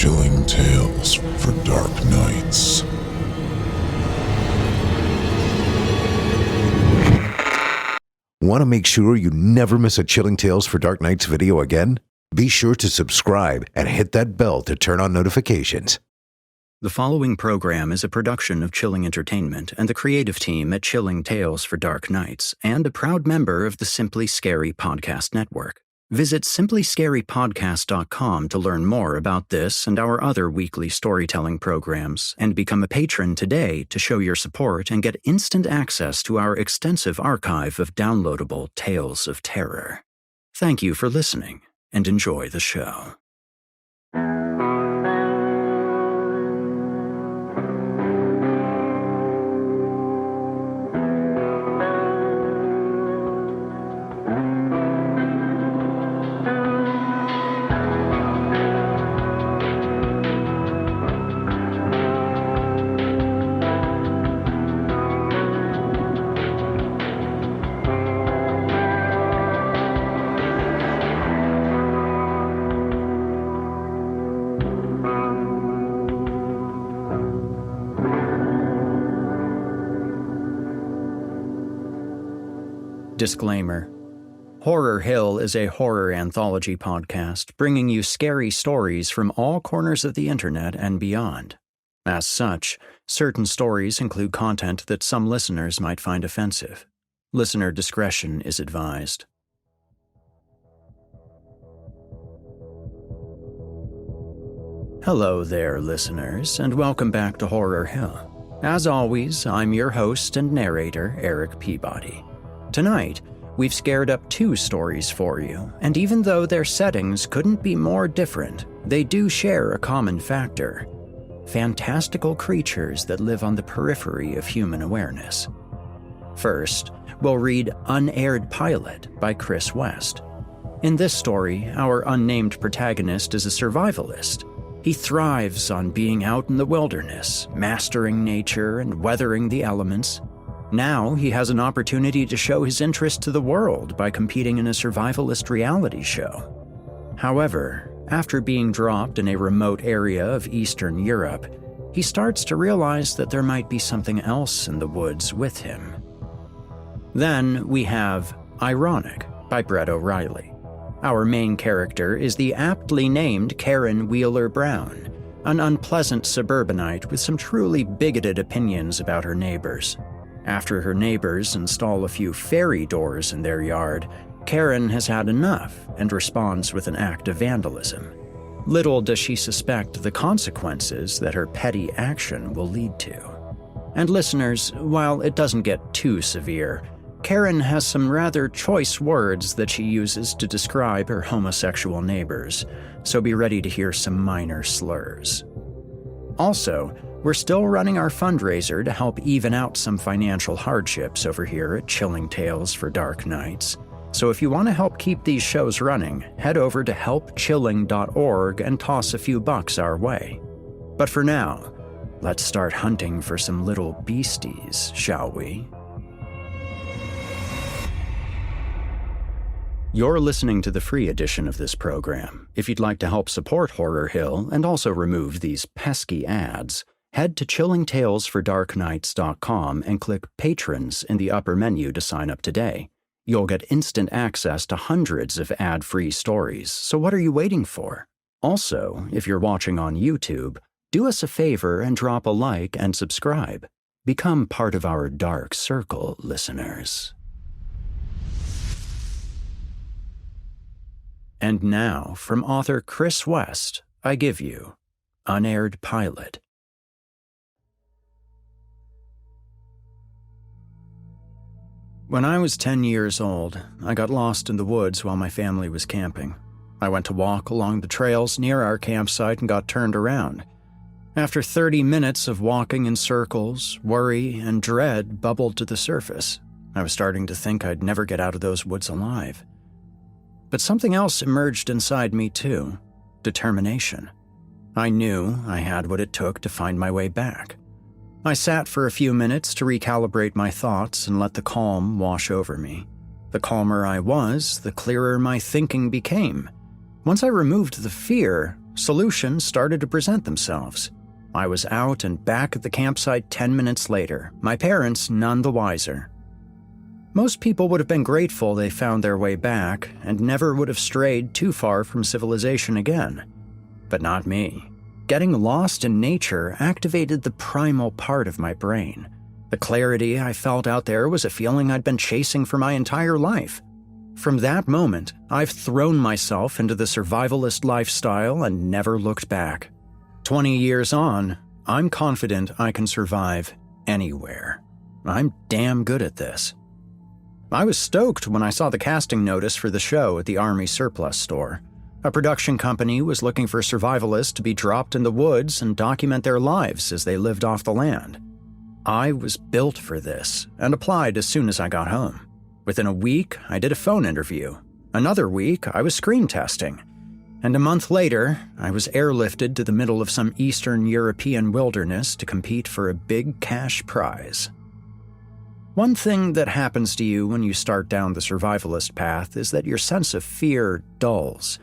Chilling tales for dark nights. Want to make sure you never miss a Chilling Tales for Dark Nights video again? Be sure to subscribe and hit that bell to turn on notifications. The following program is a production of Chilling Entertainment and the creative team at Chilling Tales for Dark Nights, and a proud member of the Simply Scary Podcast Network. Visit simplyscarypodcast.com to learn more about this and our other weekly storytelling programs, and become a patron today to show your support and get instant access to our extensive archive of downloadable tales of terror. Thank you for listening, and enjoy the show. Disclaimer. Horror Hill is a horror anthology podcast bringing you scary stories from all corners of the internet and beyond. As such, certain stories include content that some listeners might find offensive. Listener discretion is advised. Hello there, listeners, and welcome back to Horror Hill. As always, I'm your host and narrator, Erik Peabody. Tonight, we've scared up 2 stories for you, and even though their settings couldn't be more different, they do share a common factor: fantastical creatures that live on the periphery of human awareness. First, we'll read Unaired Pilot by Kris West. In this story, our unnamed protagonist is a survivalist. He thrives on being out in the wilderness, mastering nature and weathering the elements. Now he has an opportunity to show his interest to the world by competing in a survivalist reality show. However, after being dropped in a remote area of Eastern Europe, he starts to realize that there might be something else in the woods with him. Then we have Ironic by Brett O'Reilly. Our main character is the aptly named Karen Wheeler Brown, an unpleasant suburbanite with some truly bigoted opinions about her neighbors. After her neighbors install a few fairy doors in their yard, Karen has had enough and responds with an act of vandalism. Little does she suspect the consequences that her petty action will lead to. And listeners, while it doesn't get too severe, Karen has some rather choice words that she uses to describe her homosexual neighbors, so be ready to hear some minor slurs. Also, we're still running our fundraiser to help even out some financial hardships over here at Chilling Tales for Dark Nights. So if you want to help keep these shows running, head over to helpchilling.org and toss a few bucks our way. But for now, let's start hunting for some little beasties, shall we? You're listening to the free edition of this program. If you'd like to help support Horror Hill and also remove these pesky ads, head to chillingtalesfordarknights.com and click Patrons in the upper menu to sign up today. You'll get instant access to hundreds of ad-free stories, so what are you waiting for? Also, if you're watching on YouTube, do us a favor and drop a like and subscribe. Become part of our dark circle, listeners. And now, from author Kris West, I give you Unaired Pilot. When I was 10 years old, I got lost in the woods while my family was camping. I went to walk along the trails near our campsite and got turned around. After 30 minutes of walking in circles, worry and dread bubbled to the surface. I was starting to think I'd never get out of those woods alive. But something else emerged inside me too: determination. I knew I had what it took to find my way back. I sat for a few minutes to recalibrate my thoughts and let the calm wash over me. The calmer I was, the clearer my thinking became. Once I removed the fear, solutions started to present themselves. I was out and back at the campsite 10 minutes later, my parents none the wiser. Most people would have been grateful they found their way back and never would have strayed too far from civilization again. But not me. Getting lost in nature activated the primal part of my brain. The clarity I felt out there was a feeling I'd been chasing for my entire life. From that moment, I've thrown myself into the survivalist lifestyle and never looked back. 20 years on, I'm confident I can survive anywhere. I'm damn good at this. I was stoked when I saw the casting notice for the show at the Army surplus store. A production company was looking for survivalists to be dropped in the woods and document their lives as they lived off the land. I was built for this and applied as soon as I got home. Within a week, I did a phone interview. Another week, I was screen testing. And a month later, I was airlifted to the middle of some Eastern European wilderness to compete for a big cash prize. One thing that happens to you when you start down the survivalist path is that your sense of fear dulls.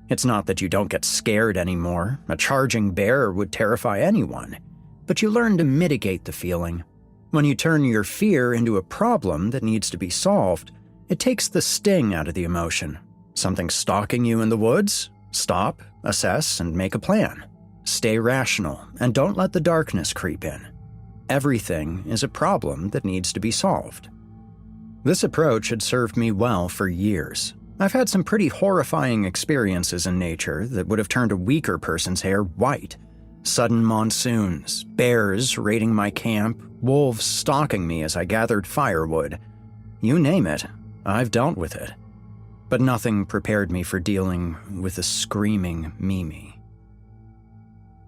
It's not that you don't get scared anymore. A charging bear would terrify anyone. But you learn to mitigate the feeling. When you turn your fear into a problem that needs to be solved, it takes the sting out of the emotion. Something stalking you in the woods? Stop, assess, and make a plan. Stay rational, and don't let the darkness creep in. Everything is a problem that needs to be solved. This approach had served me well for years. I've had some pretty horrifying experiences in nature that would have turned a weaker person's hair white. Sudden monsoons, bears raiding my camp, wolves stalking me as I gathered firewood. You name it, I've dealt with it. But nothing prepared me for dealing with a screaming Mimi.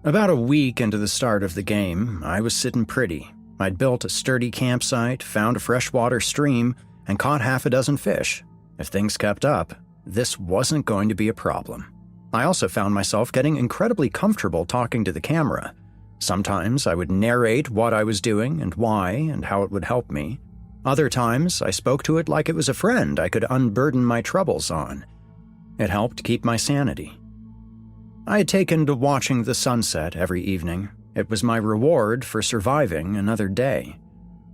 About a week into the start of the game, I was sitting pretty. I'd built a sturdy campsite, found a freshwater stream, and caught half a dozen fish. If things kept up, this wasn't going to be a problem. I also found myself getting incredibly comfortable talking to the camera. Sometimes I would narrate what I was doing and why and how it would help me. Other times I spoke to it like it was a friend I could unburden my troubles on. It helped keep my sanity. I had taken to watching the sunset every evening. It was my reward for surviving another day.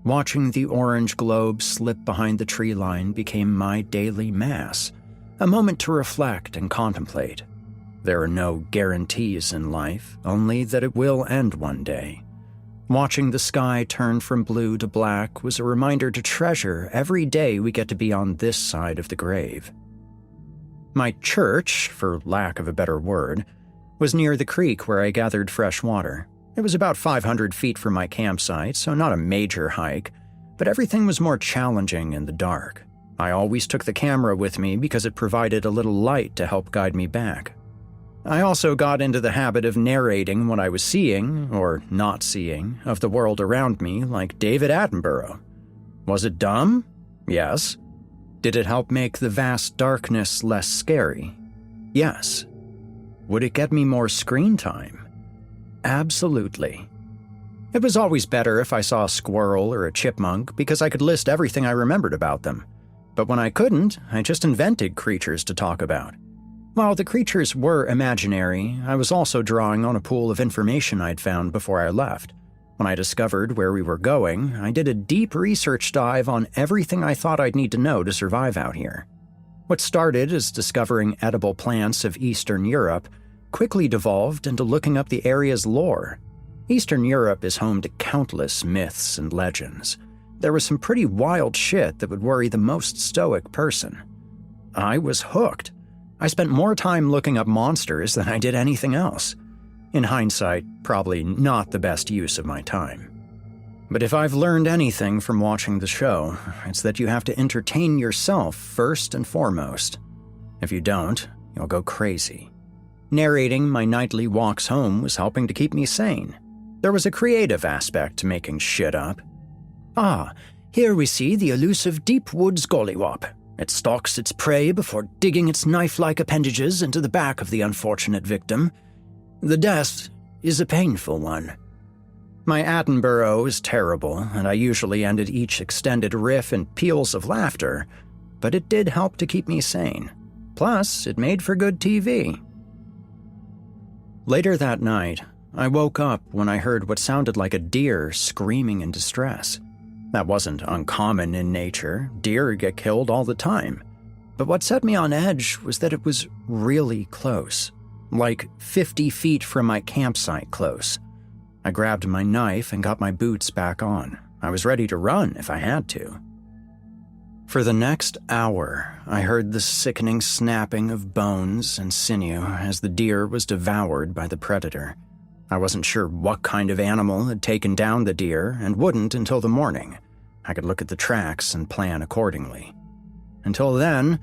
Watching the orange globe slip behind the tree line became my daily mass, a moment to reflect and contemplate. There are no guarantees in life, only that it will end one day. Watching the sky turn from blue to black was a reminder to treasure every day we get to be on this side of the grave. My church, for lack of a better word, was near the creek where I gathered fresh water. It was about 500 feet from my campsite, so not a major hike, but everything was more challenging in the dark. I always took the camera with me because it provided a little light to help guide me back. I also got into the habit of narrating what I was seeing, or not seeing, of the world around me like David Attenborough. Was it dumb? Yes. Did it help make the vast darkness less scary? Yes. Would it get me more screen time? Absolutely. It was always better if I saw a squirrel or a chipmunk because I could list everything I remembered about them. But when I couldn't, I just invented creatures to talk about. While the creatures were imaginary, I was also drawing on a pool of information I'd found before I left. When I discovered where we were going, I did a deep research dive on everything I thought I'd need to know to survive out here. What started as discovering edible plants of Eastern Europe quickly devolved into looking up the area's lore. Eastern Europe is home to countless myths and legends. There was some pretty wild shit that would worry the most stoic person. I was hooked. I spent more time looking up monsters than I did anything else. In hindsight, probably not the best use of my time. But if I've learned anything from watching the show, it's that you have to entertain yourself first and foremost. If you don't, you'll go crazy. Narrating my nightly walks home was helping to keep me sane. There was a creative aspect to making shit up. Here we see the elusive deep woods gollywop. It stalks its prey before digging its knife-like appendages into the back of the unfortunate victim. The death is a painful one. My Attenborough is terrible, and I usually ended each extended riff in peals of laughter, but it did help to keep me sane. Plus, it made for good TV. Later that night, I woke up when I heard what sounded like a deer screaming in distress. That wasn't uncommon in nature. Deer get killed all the time. But what set me on edge was that it was really close, like 50 feet from my campsite close. I grabbed my knife and got my boots back on. I was ready to run if I had to. For the next hour, I heard the sickening snapping of bones and sinew as the deer was devoured by the predator. I wasn't sure what kind of animal had taken down the deer and wouldn't until the morning. I could look at the tracks and plan accordingly. Until then,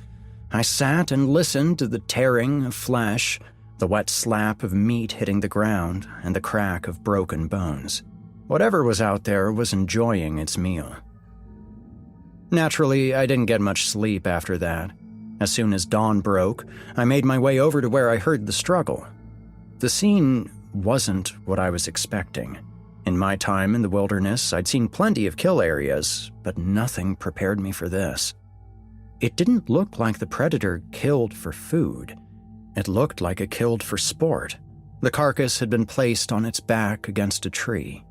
I sat and listened to the tearing of flesh, the wet slap of meat hitting the ground, and the crack of broken bones. Whatever was out there was enjoying its meal. Naturally, I didn't get much sleep after that. As soon as dawn broke, I made my way over to where I heard the struggle. The scene wasn't what I was expecting. In my time in the wilderness, I'd seen plenty of kill areas, but nothing prepared me for this. It didn't look like the predator killed for food. It looked like it killed for sport. The carcass had been placed on its back against a tree.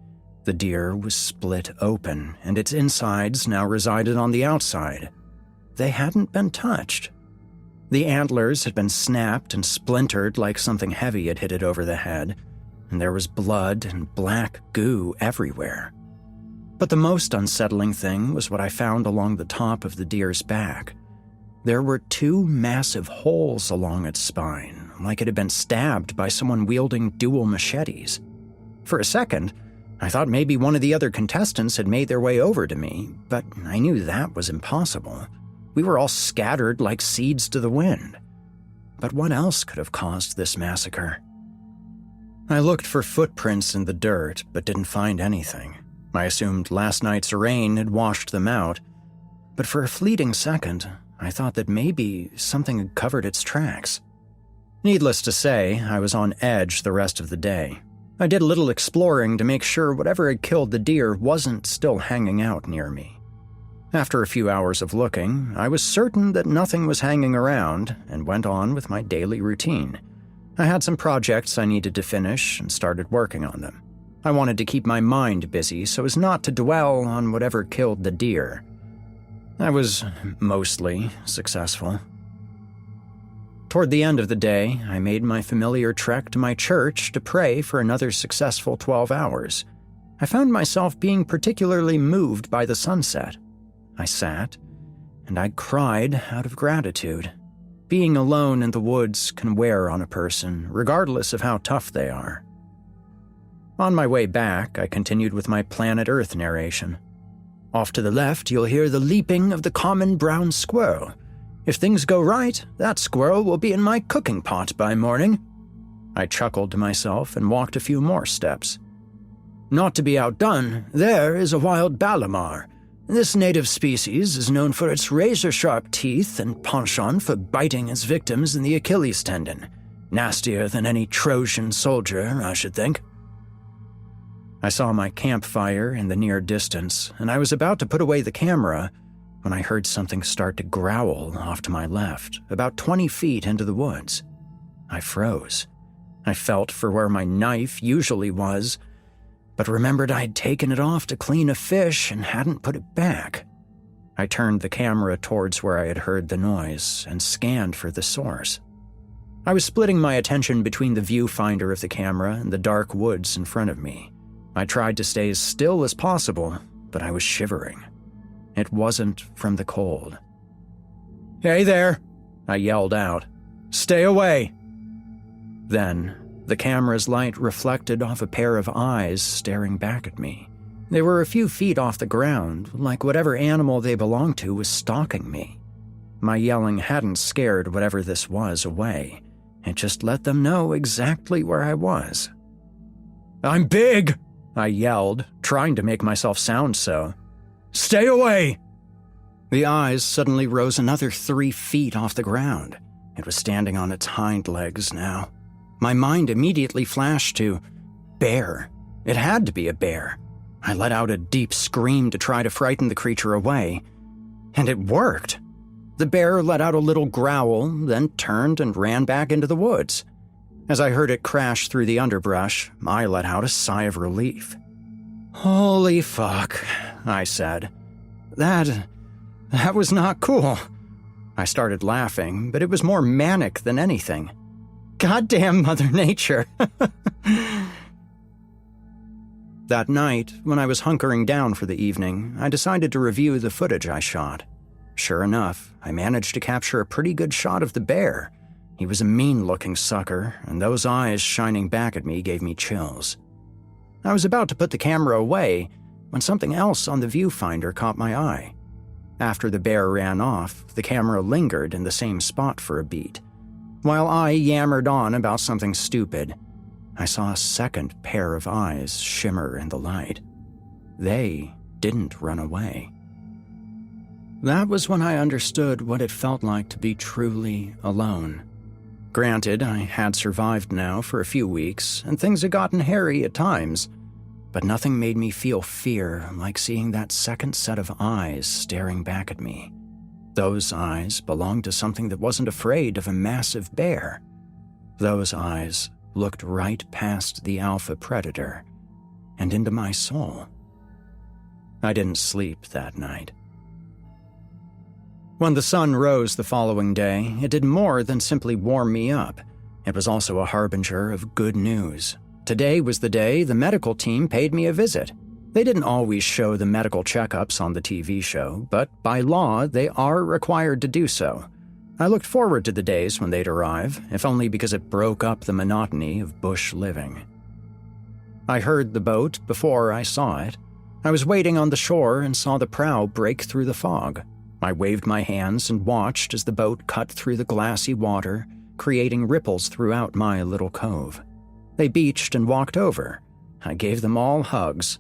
The deer was split open, and its insides now resided on the outside. They hadn't been touched. The antlers had been snapped and splintered like something heavy had hit it over the head, and there was blood and black goo everywhere. But the most unsettling thing was what I found along the top of the deer's back. There were 2 massive holes along its spine, like it had been stabbed by someone wielding dual machetes. For a second, I thought maybe one of the other contestants had made their way over to me, but I knew that was impossible. We were all scattered like seeds to the wind. But what else could have caused this massacre? I looked for footprints in the dirt, but didn't find anything. I assumed last night's rain had washed them out, but for a fleeting second, I thought that maybe something had covered its tracks. Needless to say, I was on edge the rest of the day. I did a little exploring to make sure whatever had killed the deer wasn't still hanging out near me. After a few hours of looking, I was certain that nothing was hanging around and went on with my daily routine. I had some projects I needed to finish and started working on them. I wanted to keep my mind busy so as not to dwell on whatever killed the deer. I was mostly successful. Toward the end of the day, I made my familiar trek to my church to pray for another successful 12 hours. I found myself being particularly moved by the sunset. I sat, and I cried out of gratitude. Being alone in the woods can wear on a person, regardless of how tough they are. On my way back, I continued with my Planet Earth narration. Off to the left, you'll hear the leaping of the common brown squirrel. If things go right, that squirrel will be in my cooking pot by morning. I chuckled to myself and walked a few more steps. Not to be outdone, there is a wild Balamar. This native species is known for its razor-sharp teeth and penchant for biting its victims in the Achilles tendon. Nastier than any Trojan soldier, I should think. I saw my campfire in the near distance, and I was about to put away the camera when I heard something start to growl off to my left, about 20 feet into the woods. I froze. I felt for where my knife usually was, but remembered I'd taken it off to clean a fish and hadn't put it back. I turned the camera towards where I had heard the noise and scanned for the source. I was splitting my attention between the viewfinder of the camera and the dark woods in front of me. I tried to stay as still as possible, but I was shivering. It wasn't from the cold. "Hey there," I yelled out. "Stay away." Then, the camera's light reflected off a pair of eyes staring back at me. They were a few feet off the ground, like whatever animal they belonged to was stalking me. My yelling hadn't scared whatever this was away. It just let them know exactly where I was. "I'm big," I yelled, trying to make myself sound so. "Stay away!" The eyes suddenly rose another 3 feet off the ground. It was standing on its hind legs now. My mind immediately flashed to bear. It had to be a bear. I let out a deep scream to try to frighten the creature away, and it worked. The bear let out a little growl, then turned and ran back into the woods. As I heard it crash through the underbrush, I let out a sigh of relief. "Holy fuck," I said. That was not cool." I started laughing, but it was more manic than anything. Goddamn Mother Nature. That night, when I was hunkering down for the evening, I decided to review the footage I shot. Sure enough, I managed to capture a pretty good shot of the bear. He was a mean-looking sucker, and those eyes shining back at me gave me chills. I was about to put the camera away when something else on the viewfinder caught my eye. After the bear ran off, the camera lingered in the same spot for a beat. While I yammered on about something stupid, I saw a second pair of eyes shimmer in the light. They didn't run away. That was when I understood what it felt like to be truly alone. Granted, I had survived now for a few weeks, and things had gotten hairy at times, but nothing made me feel fear like seeing that second set of eyes staring back at me. Those eyes belonged to something that wasn't afraid of a massive bear. Those eyes looked right past the alpha predator and into my soul. I didn't sleep that night. When the sun rose the following day, it did more than simply warm me up. It was also a harbinger of good news. Today was the day the medical team paid me a visit. They didn't always show the medical checkups on the TV show, but by law, they are required to do so. I looked forward to the days when they'd arrive, if only because it broke up the monotony of bush living. I heard the boat before I saw it. I was waiting on the shore and saw the prow break through the fog. I waved my hands and watched as the boat cut through the glassy water, creating ripples throughout my little cove. They beached and walked over. I gave them all hugs.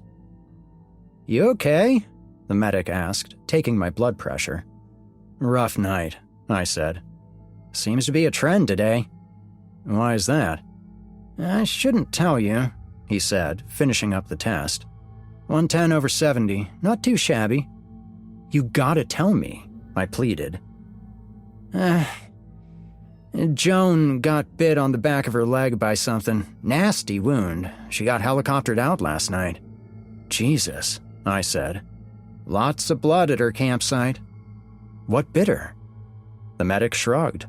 "You okay?" the medic asked, taking my blood pressure. "Rough night," I said. "Seems to be a trend today." "Why is that?" "I shouldn't tell you," he said, finishing up the test. 110/70, not too shabby. "You gotta tell me," I pleaded. Joan got bit on the back of her leg by something. Nasty wound. She got helicoptered out last night." "Jesus," I said. "Lots of blood at her campsite." "What bit her?" The medic shrugged.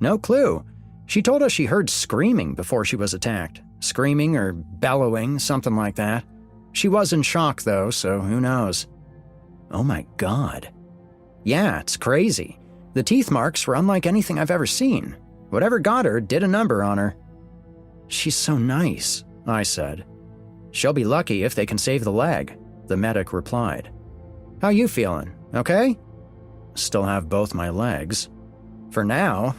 "No clue. She told us she heard screaming before she was attacked. Screaming or bellowing, something like that. She was in shock, though, so who knows." "Oh my God." "Yeah, it's crazy. The teeth marks were unlike anything I've ever seen. Whatever got her did a number on her." "She's so nice," I said. "She'll be lucky if they can save the leg," the medic replied. "How you feeling? Okay?" "Still have both my legs." "For now,"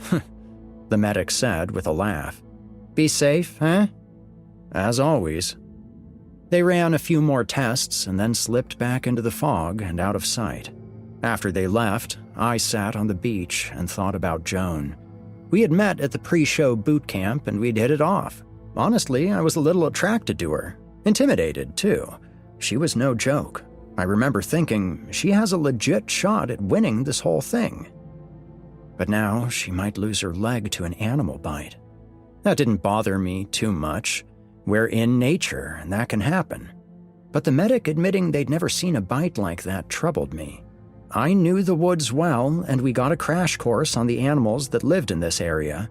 the medic said with a laugh. "Be safe, huh?" "As always." They ran a few more tests and then slipped back into the fog and out of sight. After they left, I sat on the beach and thought about Joan. We had met at the pre-show boot camp and we'd hit it off. Honestly, I was a little attracted to her. Intimidated, too. She was no joke. I remember thinking, she has a legit shot at winning this whole thing. But now she might lose her leg to an animal bite. That didn't bother me too much. We're in nature, and that can happen. But the medic admitting they'd never seen a bite like that troubled me. I knew the woods well, and we got a crash course on the animals that lived in this area,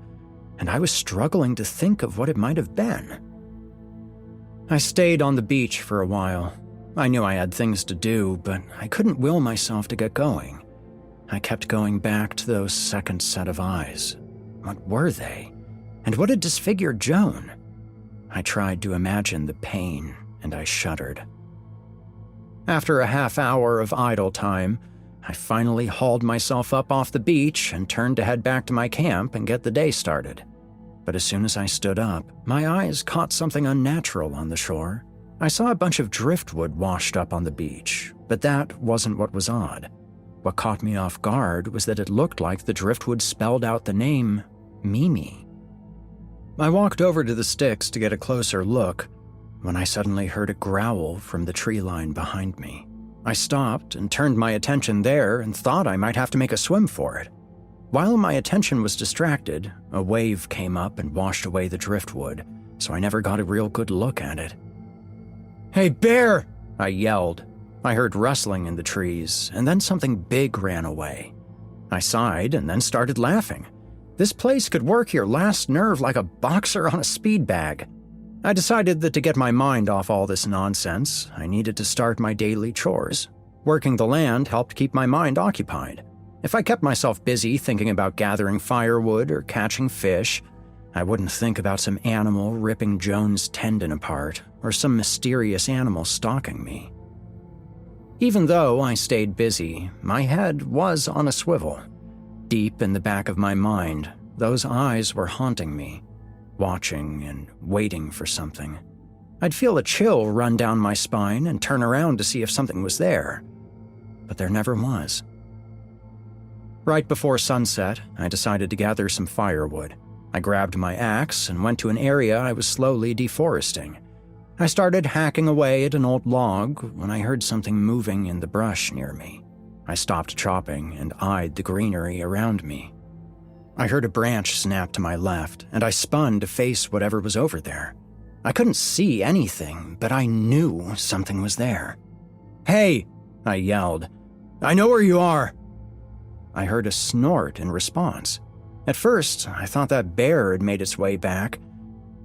and I was struggling to think of what it might have been. I stayed on the beach for a while. I knew I had things to do, but I couldn't will myself to get going. I kept going back to those second set of eyes. What were they? And what had disfigured Joan? I tried to imagine the pain, and I shuddered. After a half hour of idle time, I finally hauled myself up off the beach and turned to head back to my camp and get the day started. But as soon as I stood up, my eyes caught something unnatural on the shore. I saw a bunch of driftwood washed up on the beach, but that wasn't what was odd. What caught me off guard was that it looked like the driftwood spelled out the name Mimi. I walked over to the sticks to get a closer look when I suddenly heard a growl from the tree line behind me. I stopped and turned my attention there and thought I might have to make a swim for it. While my attention was distracted, a wave came up and washed away the driftwood, so I never got a real good look at it. "Hey, bear!" I yelled. I heard rustling in the trees, and then something big ran away. I sighed and then started laughing. This place could work your last nerve like a boxer on a speed bag. I decided that to get my mind off all this nonsense, I needed to start my daily chores. Working the land helped keep my mind occupied. If I kept myself busy thinking about gathering firewood or catching fish, I wouldn't think about some animal ripping Joan's tendon apart or some mysterious animal stalking me. Even though I stayed busy, my head was on a swivel. Deep in the back of my mind, those eyes were haunting me, watching and waiting for something. I'd feel a chill run down my spine and turn around to see if something was there, but there never was. Right before sunset, I decided to gather some firewood. I grabbed my axe and went to an area I was slowly deforesting. I started hacking away at an old log when I heard something moving in the brush near me. I stopped chopping and eyed the greenery around me. I heard a branch snap to my left, and I spun to face whatever was over there. I couldn't see anything, but I knew something was there. "Hey!" I yelled. "I know where you are!" I heard a snort in response. At first, I thought that bear had made its way back,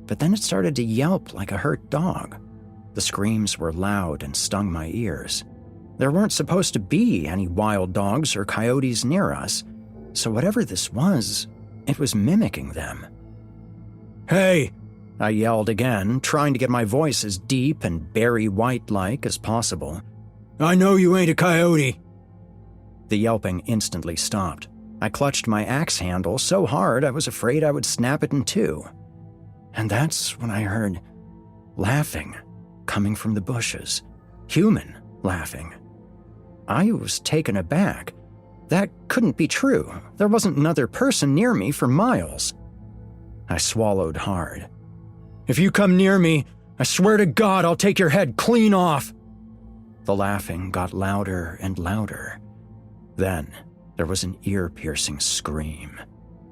but then it started to yelp like a hurt dog. The screams were loud and stung my ears. There weren't supposed to be any wild dogs or coyotes near us, so whatever this was, it was mimicking them. "Hey!" I yelled again, trying to get my voice as deep and Barry White-like as possible. "I know you ain't a coyote!" The yelping instantly stopped. I clutched my axe handle so hard I was afraid I would snap it in two. And that's when I heard laughing coming from the bushes. Human laughing. I was taken aback. That couldn't be true. There wasn't another person near me for miles. I swallowed hard. "If you come near me, I swear to God I'll take your head clean off." The laughing got louder and louder. Then there was an ear-piercing scream.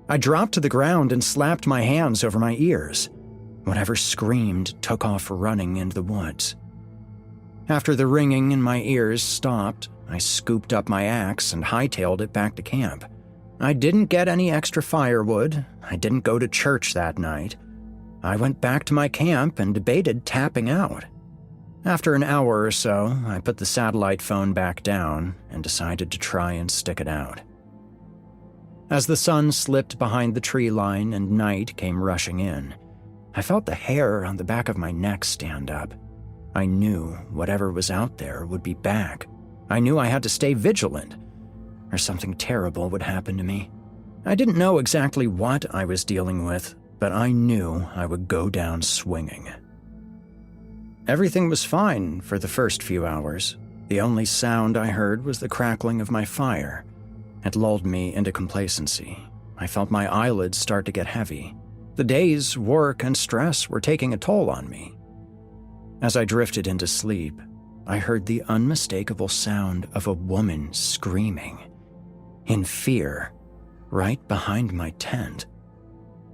I dropped to the ground and slapped my hands over my ears. Whatever screamed took off running into the woods. After the ringing in my ears stopped, I scooped up my axe and hightailed it back to camp. I didn't get any extra firewood. I didn't go to church that night. I went back to my camp and debated tapping out. After an hour or so, I put the satellite phone back down and decided to try and stick it out. As the sun slipped behind the tree line and night came rushing in, I felt the hair on the back of my neck stand up. I knew whatever was out there would be back. I knew I had to stay vigilant, or something terrible would happen to me. I didn't know exactly what I was dealing with, but I knew I would go down swinging. Everything was fine for the first few hours. The only sound I heard was the crackling of my fire. It lulled me into complacency. I felt my eyelids start to get heavy. The day's work and stress were taking a toll on me. As I drifted into sleep, I heard the unmistakable sound of a woman screaming, in fear, right behind my tent.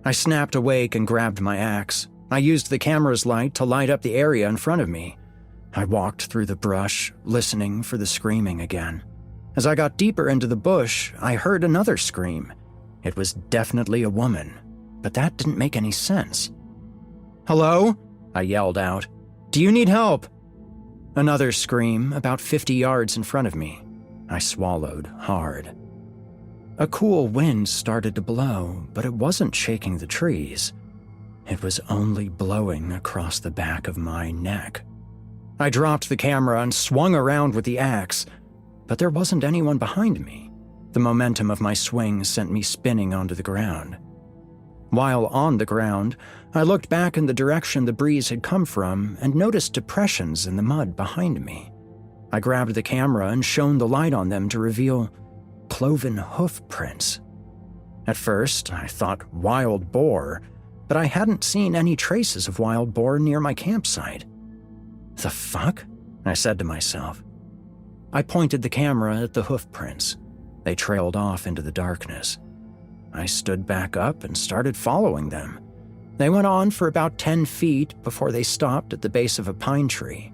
I snapped awake and grabbed my axe. I used the camera's light to light up the area in front of me. I walked through the brush, listening for the screaming again. As I got deeper into the bush, I heard another scream. It was definitely a woman, but that didn't make any sense. "Hello?" I yelled out. "Do you need help?" Another scream about 50 yards in front of me. I swallowed hard. A cool wind started to blow, but it wasn't shaking the trees. It was only blowing across the back of my neck. I dropped the camera and swung around with the axe, but there wasn't anyone behind me. The momentum of my swing sent me spinning onto the ground. While on the ground, I looked back in the direction the breeze had come from and noticed depressions in the mud behind me. I grabbed the camera and shone the light on them to reveal cloven hoof prints. At first, I thought wild boar, but I hadn't seen any traces of wild boar near my campsite. "The fuck?" I said to myself. I pointed the camera at the hoof prints. They trailed off into the darkness. I stood back up and started following them. They went on for about 10 feet before they stopped at the base of a pine tree.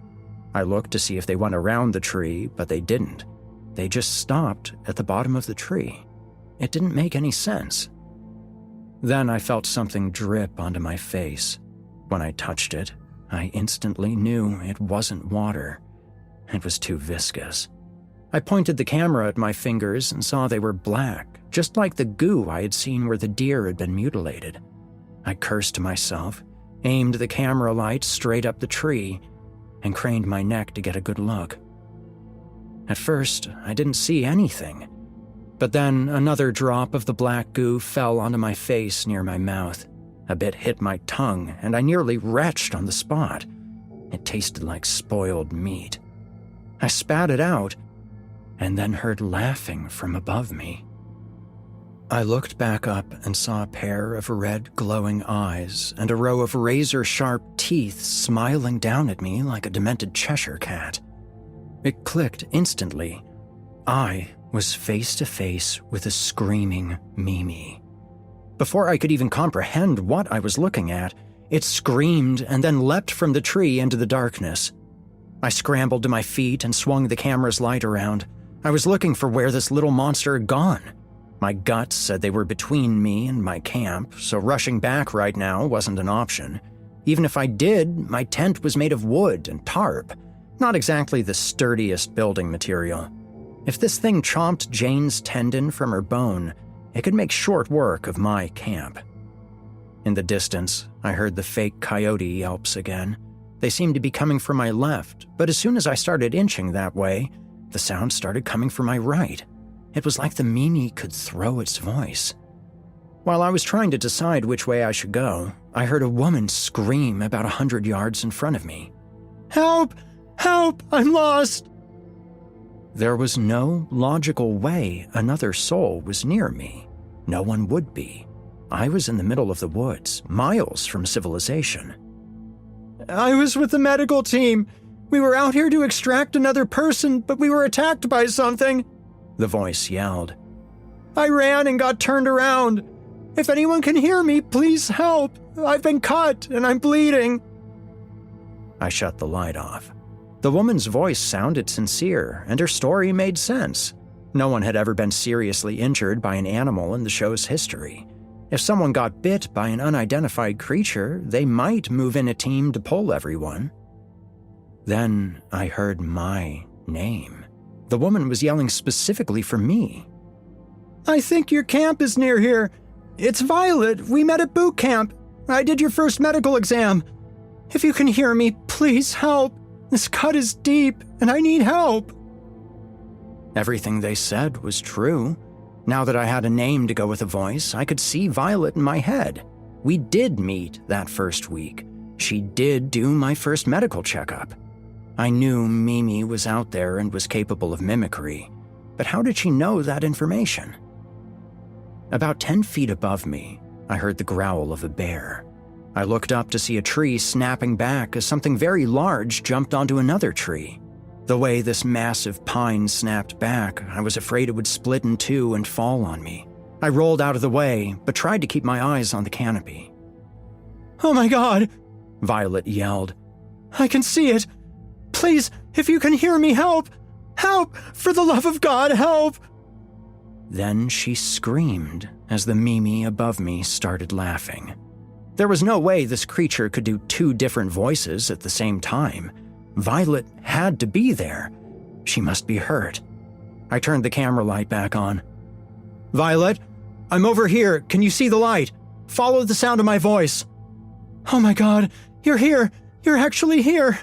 I looked to see if they went around the tree, but they didn't. They just stopped at the bottom of the tree. It didn't make any sense. Then I felt something drip onto my face. When I touched it, I instantly knew it wasn't water. It was too viscous. I pointed the camera at my fingers and saw they were black, just like the goo I had seen where the deer had been mutilated. I cursed to myself, aimed the camera light straight up the tree, and craned my neck to get a good look. At first, I didn't see anything, but then another drop of the black goo fell onto my face near my mouth. A bit hit my tongue, and I nearly retched on the spot. It tasted like spoiled meat. I spat it out, and then heard laughing from above me. I looked back up and saw a pair of red glowing eyes and a row of razor-sharp teeth smiling down at me like a demented Cheshire cat. It clicked instantly. I was face to face with a screaming Mimi. Before I could even comprehend what I was looking at, it screamed and then leapt from the tree into the darkness. I scrambled to my feet and swung the camera's light around. I was looking for where this little monster had gone. My gut said they were between me and my camp, so rushing back right now wasn't an option. Even if I did, my tent was made of wood and tarp, not exactly the sturdiest building material. If this thing chomped Jane's tendon from her bone, it could make short work of my camp. In the distance, I heard the fake coyote yelps again. They seemed to be coming from my left, but as soon as I started inching that way, the sound started coming from my right. It was like the Mimi could throw its voice. While I was trying to decide which way I should go, I heard a woman scream about 100 yards in front of me. "Help! Help! I'm lost!" There was no logical way another soul was near me. No one would be. I was in the middle of the woods, miles from civilization. "I was with the medical team. We were out here to extract another person, but we were attacked by something," the voice yelled. "I ran and got turned around. If anyone can hear me, please help. I've been cut and I'm bleeding." I shut the light off. The woman's voice sounded sincere, and her story made sense. No one had ever been seriously injured by an animal in the show's history. If someone got bit by an unidentified creature, they might move in a team to pull everyone. Then I heard my name. The woman was yelling specifically for me. "I think your camp is near here. It's Violet. We met at boot camp. I did your first medical exam. If you can hear me, please help. This cut is deep, and I need help." Everything they said was true. Now that I had a name to go with a voice, I could see Violet in my head. We did meet that first week. She did do my first medical checkup. I knew Mimi was out there and was capable of mimicry, but how did she know that information? About 10 feet above me, I heard the growl of a bear. I looked up to see a tree snapping back as something very large jumped onto another tree. The way this massive pine snapped back, I was afraid it would split in two and fall on me. I rolled out of the way, but tried to keep my eyes on the canopy. "Oh my God!" Violet yelled. "I can see it! Please, if you can hear me, help! Help! For the love of God, help!" Then she screamed as the Mimi above me started laughing. There was no way this creature could do two different voices at the same time. Violet had to be there. She must be hurt. I turned the camera light back on. "Violet, I'm over here. Can you see the light? Follow the sound of my voice." "Oh my God, you're here. You're actually here."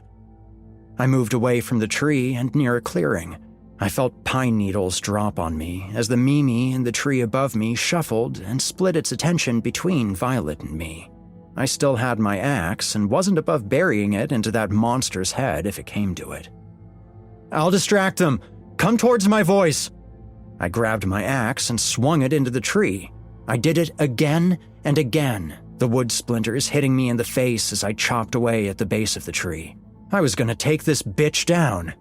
I moved away from the tree and near a clearing. I felt pine needles drop on me as the Mimi in the tree above me shuffled and split its attention between Violet and me. I still had my axe and wasn't above burying it into that monster's head if it came to it. "I'll distract them. Come towards my voice." I grabbed my axe and swung it into the tree. I did it again and again, the wood splinters hitting me in the face as I chopped away at the base of the tree. I was going to take this bitch down.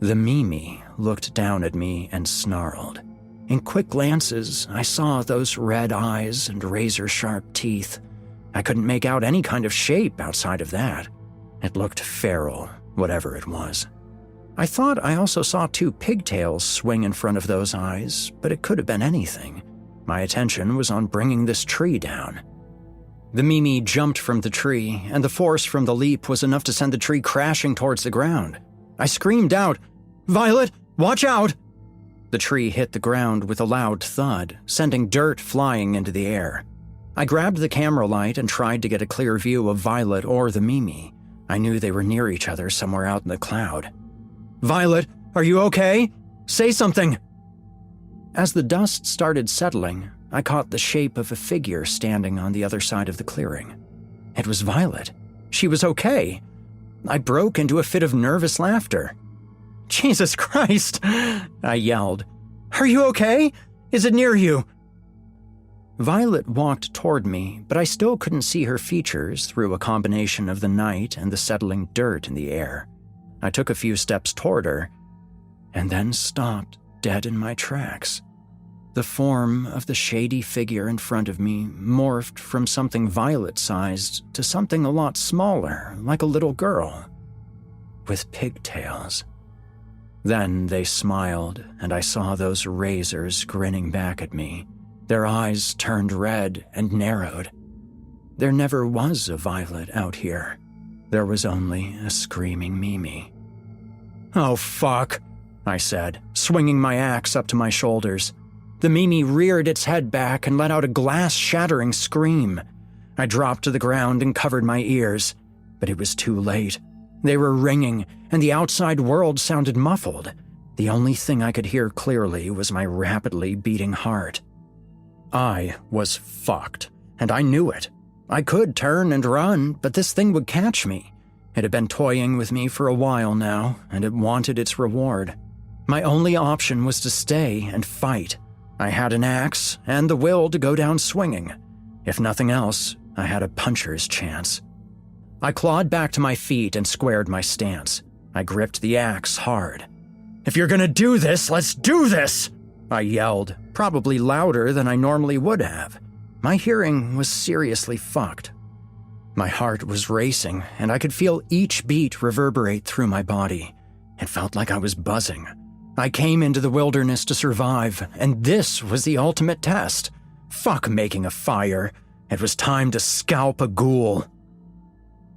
The Mimi looked down at me and snarled. In quick glances, I saw those red eyes and razor-sharp teeth. I couldn't make out any kind of shape outside of that. It looked feral, whatever it was. I thought I also saw 2 pigtails swing in front of those eyes, but it could have been anything. My attention was on bringing this tree down. The Mimi jumped from the tree, and the force from the leap was enough to send the tree crashing towards the ground. I screamed out, "Violet, watch out!" The tree hit the ground with a loud thud, sending dirt flying into the air. I grabbed the camera light and tried to get a clear view of Violet or the Mimi. I knew they were near each other somewhere out in the cloud. "Violet, are you okay? Say something!" As the dust started settling, I caught the shape of a figure standing on the other side of the clearing. It was Violet. She was okay. I broke into a fit of nervous laughter. "Jesus Christ!" I yelled. "Are you okay? Is it near you?" Violet walked toward me, but I still couldn't see her features through a combination of the night and the settling dirt in the air. I took a few steps toward her, and then stopped dead in my tracks. The form of the shady figure in front of me morphed from something Violet-sized to something a lot smaller, like a little girl, with pigtails. Then they smiled, and I saw those razors grinning back at me. Their eyes turned red and narrowed. There never was a Violet out here. There was only a screaming Mimi. "Oh, fuck," I said, swinging my axe up to my shoulders. The Mimi reared its head back and let out a glass-shattering scream. I dropped to the ground and covered my ears, but it was too late. They were ringing, and the outside world sounded muffled. The only thing I could hear clearly was my rapidly beating heart. I was fucked, and I knew it. I could turn and run, but this thing would catch me. It had been toying with me for a while now, and it wanted its reward. My only option was to stay and fight. I had an axe and the will to go down swinging. If nothing else, I had a puncher's chance. I clawed back to my feet and squared my stance. I gripped the axe hard. "If you're gonna do this, let's do this!" I yelled, probably louder than I normally would have. My hearing was seriously fucked. My heart was racing, and I could feel each beat reverberate through my body. It felt like I was buzzing. I came into the wilderness to survive, and this was the ultimate test. Fuck making a fire. It was time to scalp a ghoul.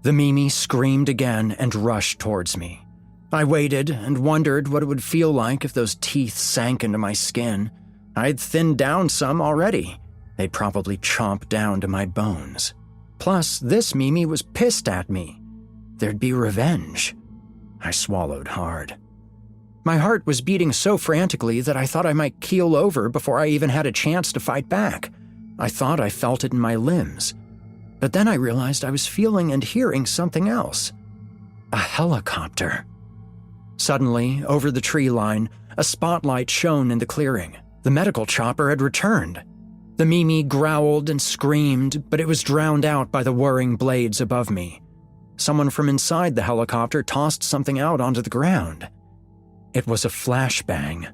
The Mimi screamed again and rushed towards me. I waited and wondered what it would feel like if those teeth sank into my skin. I'd thinned down some already. They'd probably chomp down to my bones. Plus, this Mimi was pissed at me. There'd be revenge. I swallowed hard. My heart was beating so frantically that I thought I might keel over before I even had a chance to fight back. I thought I felt it in my limbs. But then I realized I was feeling and hearing something else. A helicopter. Suddenly, over the tree line, a spotlight shone in the clearing. The medical chopper had returned. The Mimi growled and screamed, but it was drowned out by the whirring blades above me. Someone from inside the helicopter tossed something out onto the ground. It was a flashbang.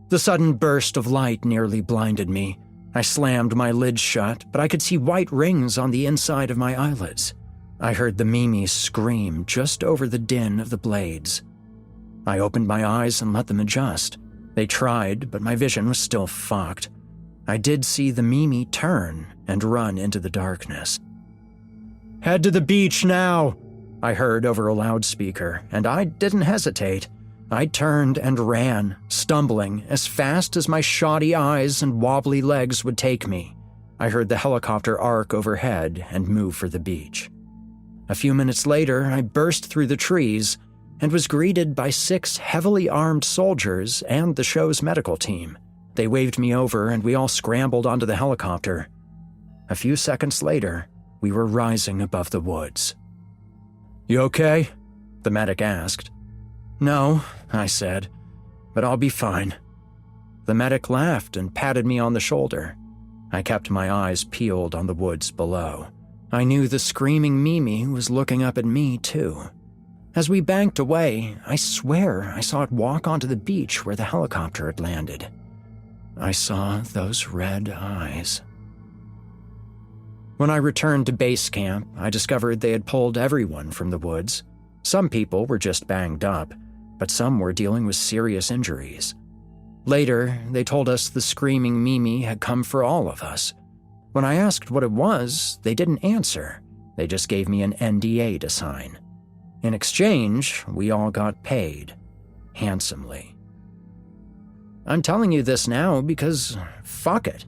The sudden burst of light nearly blinded me. I slammed my lids shut, but I could see white rings on the inside of my eyelids. I heard the Mimi scream just over the din of the blades. I opened my eyes and let them adjust. They tried, but my vision was still fucked. I did see the Mimi turn and run into the darkness. "Head to the beach now," I heard over a loudspeaker, and I didn't hesitate. I turned and ran, stumbling as fast as my shoddy eyes and wobbly legs would take me. I heard the helicopter arc overhead and move for the beach. A few minutes later, I burst through the trees and was greeted by 6 heavily armed soldiers and the show's medical team. They waved me over and we all scrambled onto the helicopter. A few seconds later, we were rising above the woods. "You okay?" the medic asked. "No," I said, "but I'll be fine." The medic laughed and patted me on the shoulder. I kept my eyes peeled on the woods below. I knew the screaming Mimi was looking up at me, too. As we banked away, I swear I saw it walk onto the beach where the helicopter had landed. I saw those red eyes. When I returned to base camp, I discovered they had pulled everyone from the woods. Some people were just banged up, but some were dealing with serious injuries. Later, they told us the screaming Mimi had come for all of us. When I asked what it was, they didn't answer. They just gave me an NDA to sign. In exchange, we all got paid. Handsomely. I'm telling you this now because, fuck it.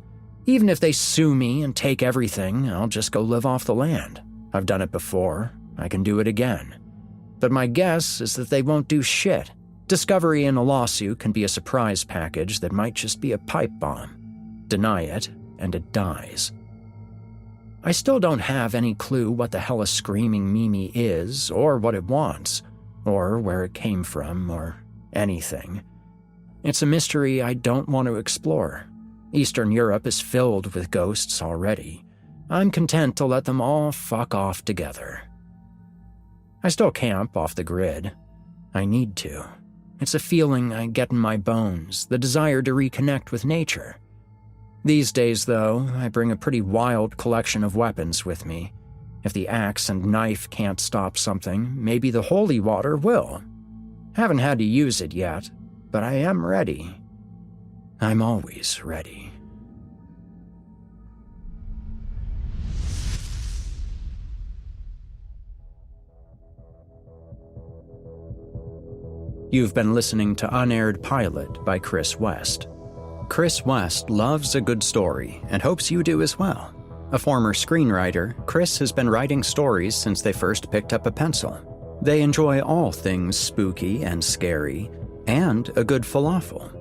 Even if they sue me and take everything, I'll just go live off the land. I've done it before. I can do it again. But my guess is that they won't do shit. Discovery in a lawsuit can be a surprise package that might just be a pipe bomb. Deny it, and it dies. I still don't have any clue what the hell a screaming Mimi is, or what it wants, or where it came from, or anything. It's a mystery I don't want to explore. Eastern Europe is filled with ghosts already. I'm content to let them all fuck off together. I still camp off the grid. I need to. It's a feeling I get in my bones, the desire to reconnect with nature. These days, though, I bring a pretty wild collection of weapons with me. If the axe and knife can't stop something, maybe the holy water will. Haven't had to use it yet, but I am ready. I'm always ready. You've been listening to Unaired Pilot by Kris West. Kris West loves a good story and hopes you do as well. A former screenwriter, Kris has been writing stories since they first picked up a pencil. They enjoy all things spooky and scary, and a good falafel.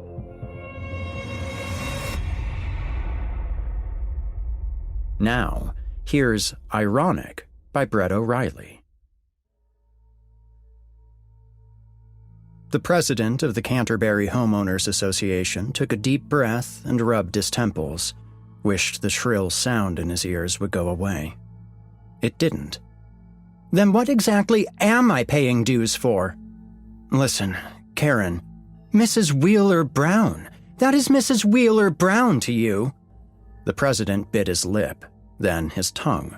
Now, here's Ironic by Brett O'Reilly. The president of the Canterbury Homeowners Association took a deep breath and rubbed his temples, wished the shrill sound in his ears would go away. It didn't. Then what exactly am I paying dues for? Listen, Karen, Mrs. Wheeler Brown. That is Mrs. Wheeler Brown to you. The president bit his lip, then his tongue.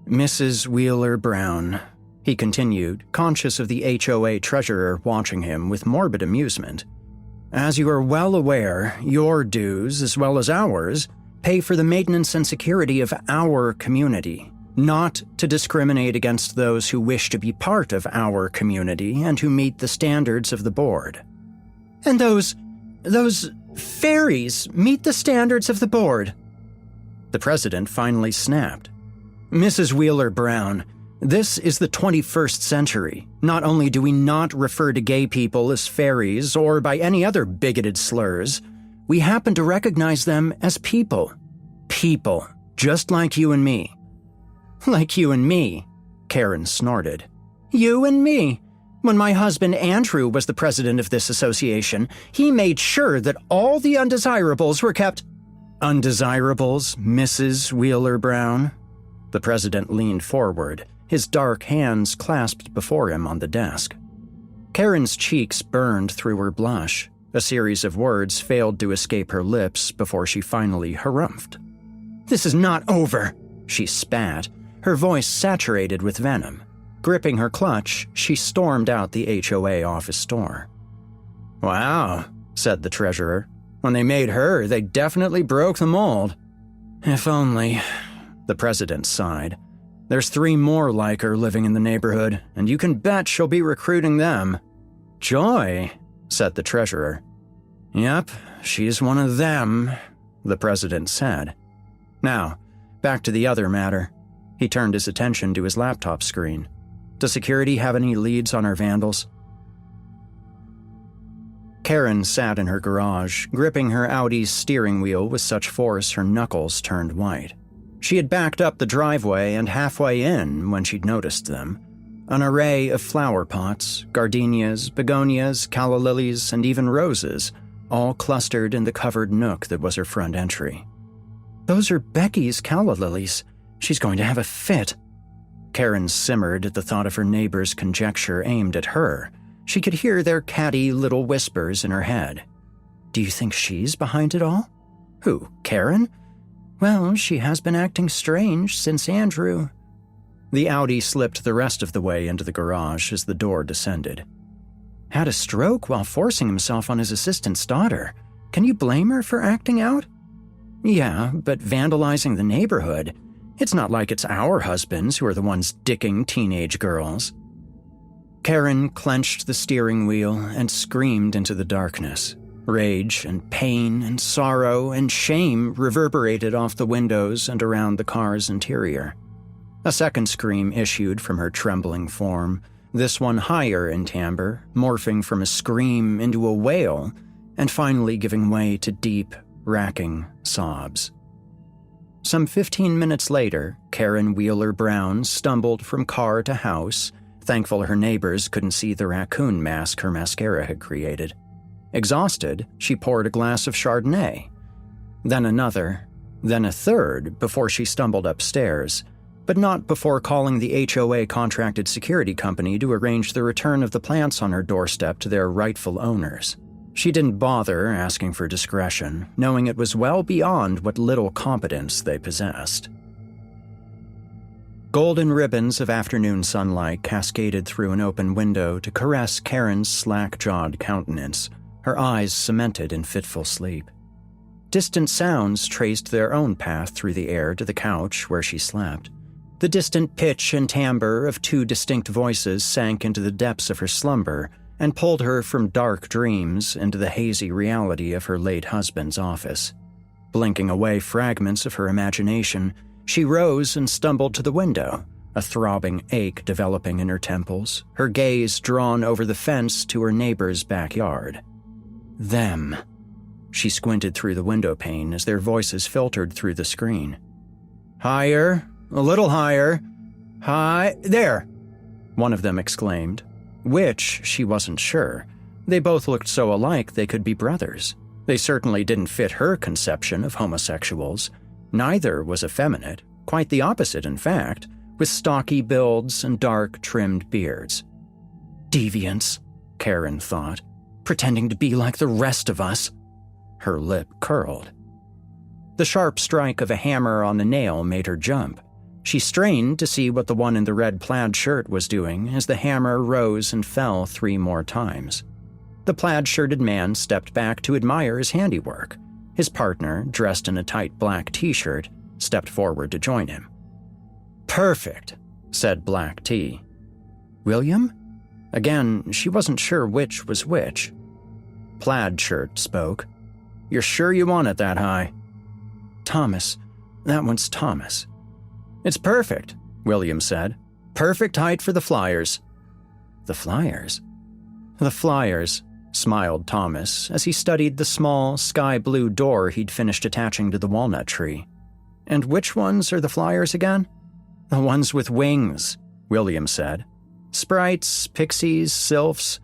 Mrs. Wheeler Brown, he continued, conscious of the HOA treasurer watching him with morbid amusement. As you are well aware, your dues, as well as ours, pay for the maintenance and security of our community, not to discriminate against those who wish to be part of our community and who meet the standards of the board. And those fairies meet the standards of the board. The president finally snapped. Mrs. Wheeler Brown, this is the 21st century. Not only do we not refer to gay people as fairies or by any other bigoted slurs, we happen to recognize them as people. People, just like you and me. Like you and me, Karen snorted. You and me. When my husband Andrew was the president of this association, he made sure that all the undesirables were kept. Undesirables, Mrs. Wheeler Brown? The president leaned forward, his dark hands clasped before him on the desk. Karen's cheeks burned through her blush. A series of words failed to escape her lips before she finally harumphed. This is not over, she spat, her voice saturated with venom. Gripping her clutch, she stormed out the HOA office door. Wow, said the treasurer. When they made her, they definitely broke the mold. If only, the president sighed. There's 3 more like her living in the neighborhood, and you can bet she'll be recruiting them. Joy, said the treasurer. Yep, she's one of them, the president said. Now, back to the other matter. He turned his attention to his laptop screen. Does security have any leads on our vandals? Karen sat in her garage, gripping her Audi's steering wheel with such force her knuckles turned white. She had backed up the driveway and halfway in when she'd noticed them. An array of flower pots, gardenias, begonias, calla lilies, and even roses, all clustered in the covered nook that was her front entry. Those are Becky's calla lilies. She's going to have a fit. Karen simmered at the thought of her neighbor's conjecture aimed at her. She could hear their catty little whispers in her head. Do you think she's behind it all? Who, Karen? Well, she has been acting strange since Andrew. The Audi slipped the rest of the way into the garage as the door descended. Had a stroke while forcing himself on his assistant's daughter. Can you blame her for acting out? Yeah, but vandalizing the neighborhood. It's not like it's our husbands who are the ones dicking teenage girls. Karen clenched the steering wheel and screamed into the darkness. Rage and pain and sorrow and shame reverberated off the windows and around the car's interior. A second scream issued from her trembling form, this one higher in timbre, morphing from a scream into a wail, and finally giving way to deep, racking sobs. Some 15 minutes later, Karen Wheeler Brown stumbled from car to house, thankful her neighbors couldn't see the raccoon mask her mascara had created. Exhausted, she poured a glass of Chardonnay. Then another, then a third before she stumbled upstairs, but not before calling the HOA contracted security company to arrange the return of the plants on her doorstep to their rightful owners. She didn't bother asking for discretion, knowing it was well beyond what little competence they possessed. Golden ribbons of afternoon sunlight cascaded through an open window to caress Karen's slack-jawed countenance, her eyes cemented in fitful sleep. Distant sounds traced their own path through the air to the couch where she slept. The distant pitch and timbre of two distinct voices sank into the depths of her slumber and pulled her from dark dreams into the hazy reality of her late husband's office. Blinking away fragments of her imagination, she rose and stumbled to the window, a throbbing ache developing in her temples, her gaze drawn over the fence to her neighbor's backyard. Them. She squinted through the window pane as their voices filtered through the screen. Higher, a little higher. Hi, there, one of them exclaimed. Which, she wasn't sure. They both looked so alike they could be brothers. They certainly didn't fit her conception of homosexuals. Neither was effeminate, quite the opposite in fact, with stocky builds and dark, trimmed beards. Deviants, Karen thought, pretending to be like the rest of us. Her lip curled. The sharp strike of a hammer on a nail made her jump. She strained to see what the one in the red plaid shirt was doing as the hammer rose and fell 3 more times. The plaid-shirted man stepped back to admire his handiwork. His partner, dressed in a tight black t-shirt, stepped forward to join him. Perfect, said Black T. William? Again, she wasn't sure which was which. Plaid shirt spoke. You're sure you want it that high? Thomas. That one's Thomas. It's perfect, William said. Perfect height for the Flyers. The Flyers? The Flyers, smiled Thomas as he studied the small, sky-blue door he'd finished attaching to the walnut tree. And which ones are the Flyers again? The ones with wings, William said. Sprites, pixies, sylphs.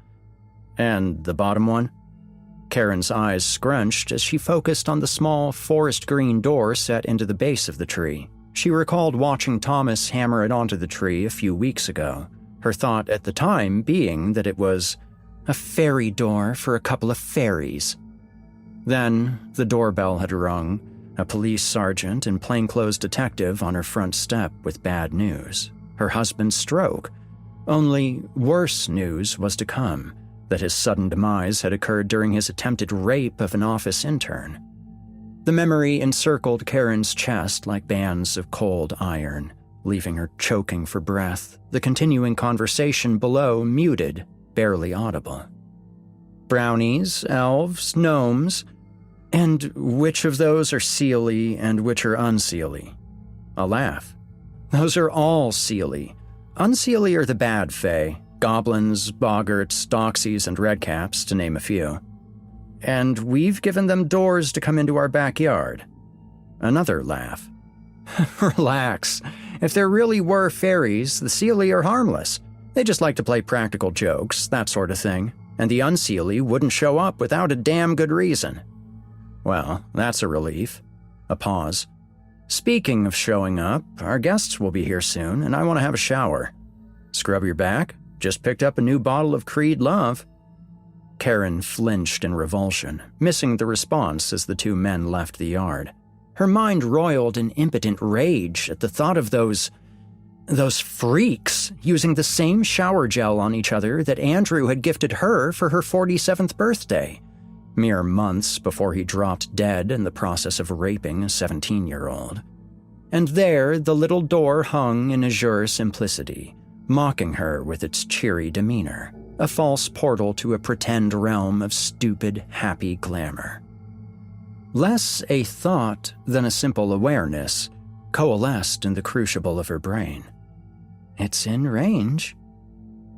And the bottom one? Karen's eyes scrunched as she focused on the small, forest-green door set into the base of the tree. She recalled watching Thomas hammer it onto the tree a few weeks ago, her thought at the time being that it was a fairy door for a couple of fairies. Then the doorbell had rung, a police sergeant and plainclothes detective on her front step with bad news. Her husband's stroke. Only worse news was to come, that his sudden demise had occurred during his attempted rape of an office intern. The memory encircled Karen's chest like bands of cold iron, leaving her choking for breath, the continuing conversation below muted, barely audible. Brownies, elves, gnomes, and which of those are seelie and which are unseelie? A laugh. Those are all seelie. Unseelie are the bad fae, goblins, boggarts, doxies, and redcaps, to name a few. And we've given them doors to come into our backyard. Another laugh. Relax. If there really were fairies, the seelie are harmless. They just like to play practical jokes, that sort of thing. And the unseelie wouldn't show up without a damn good reason. Well, that's a relief. A pause. Speaking of showing up, our guests will be here soon, and I want to have a shower. Scrub your back? Just picked up a new bottle of Creed Love. Karen flinched in revulsion, missing the response as the two men left the yard. Her mind roiled in impotent rage at the thought of those freaks using the same shower gel on each other that Andrew had gifted her for her 47th birthday, mere months before he dropped dead in the process of raping a 17-year-old. And there the little door hung in azure simplicity, mocking her with its cheery demeanor, a false portal to a pretend realm of stupid, happy glamour. Less a thought than a simple awareness coalesced in the crucible of her brain. It's in range.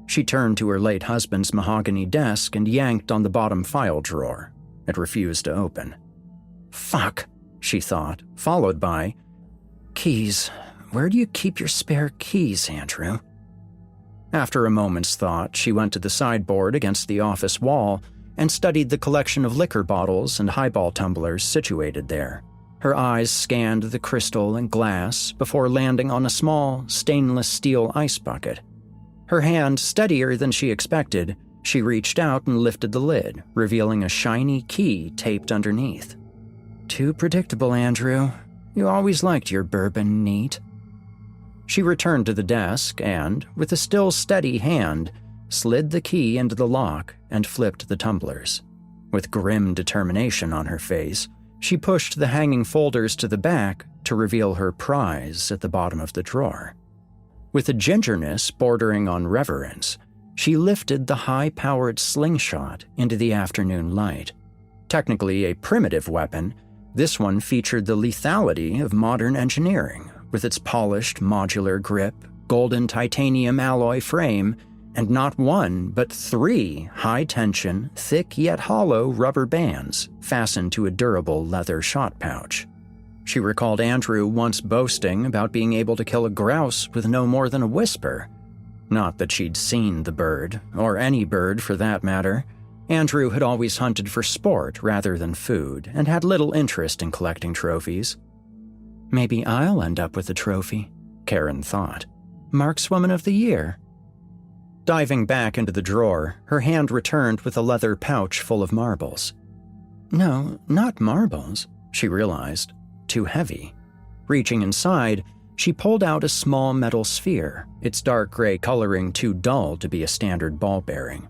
She turned to her late husband's mahogany desk and yanked on the bottom file drawer. It refused to open. Fuck, she thought, followed by, keys. Where do you keep your spare keys, Andrew? After a moment's thought, she went to the sideboard against the office wall and studied the collection of liquor bottles and highball tumblers situated there. Her eyes scanned the crystal and glass before landing on a small, stainless steel ice bucket. Her hand steadier than she expected, she reached out and lifted the lid, revealing a shiny key taped underneath. Too predictable, Andrew. You always liked your bourbon neat. She returned to the desk and, with a still steady hand, slid the key into the lock and flipped the tumblers. With grim determination on her face, she pushed the hanging folders to the back to reveal her prize at the bottom of the drawer. With a gingerness bordering on reverence, she lifted the high-powered slingshot into the afternoon light. Technically a primitive weapon, this one featured the lethality of modern engineering, with its polished modular grip, golden titanium alloy frame, and not one, but 3 high-tension, thick yet hollow rubber bands fastened to a durable leather shot pouch. She recalled Andrew once boasting about being able to kill a grouse with no more than a whisper. Not that she'd seen the bird, or any bird for that matter. Andrew had always hunted for sport rather than food, and had little interest in collecting trophies. Maybe I'll end up with a trophy, Karen thought. Markswoman of the Year. Diving back into the drawer, her hand returned with a leather pouch full of marbles. No, not marbles, she realized. Too heavy. Reaching inside, she pulled out a small metal sphere, its dark gray coloring too dull to be a standard ball bearing.